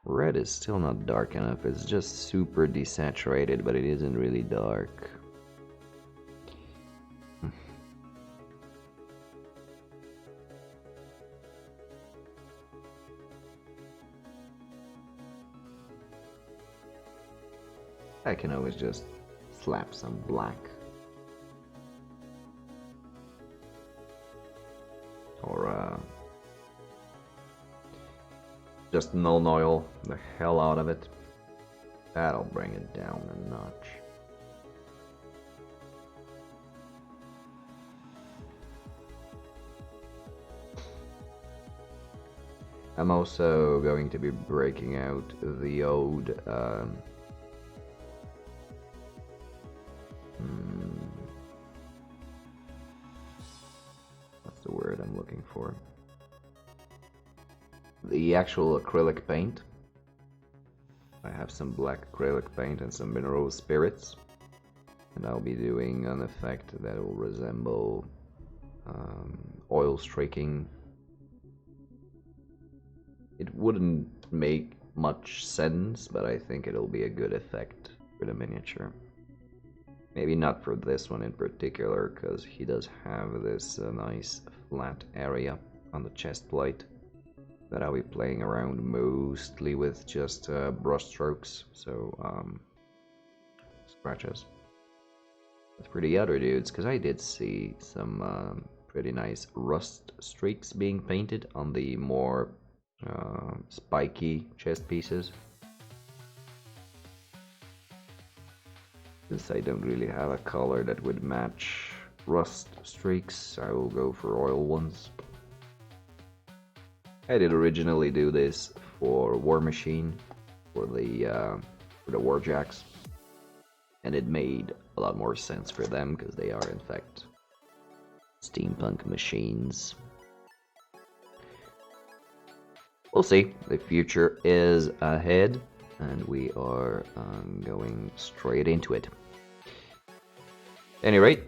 Red is still not dark enough. It's just super desaturated, but it isn't really dark. I can always just slap some black. Or just null oil the hell out of it. That'll bring it down a notch. I'm also going to be breaking out the old what's the word I'm looking for? The actual acrylic paint. I have some black acrylic paint and some mineral spirits, and I'll be doing an effect that will resemble oil streaking. It wouldn't make much sense, but I think it'll be a good effect for the miniature. Maybe not for this one in particular, because he does have this nice flat area on the chest plate that I'll be playing around mostly with just brush strokes, so scratches. As for the other dudes, because I did see some pretty nice rust streaks being painted on the more spiky chest pieces. Since I don't really have a color that would match rust streaks, I will go for oil ones. I did originally do this for War Machine, for the Warjacks, and it made a lot more sense for them because they are in fact steampunk machines. We'll see. The future is ahead, and we are going straight into it. At any rate,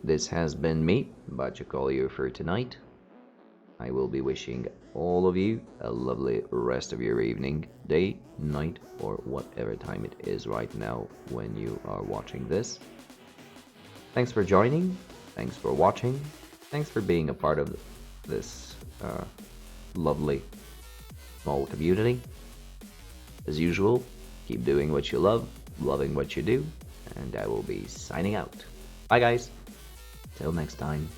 this has been me, Bachakoliu, for tonight. I will be wishing all of you a lovely rest of your evening, day, night, or whatever time it is right now when you are watching this. Thanks for joining, thanks for watching, thanks for being a part of this lovely small community. As usual, keep doing what you love, loving what you do, and I will be signing out. Bye guys, till next time.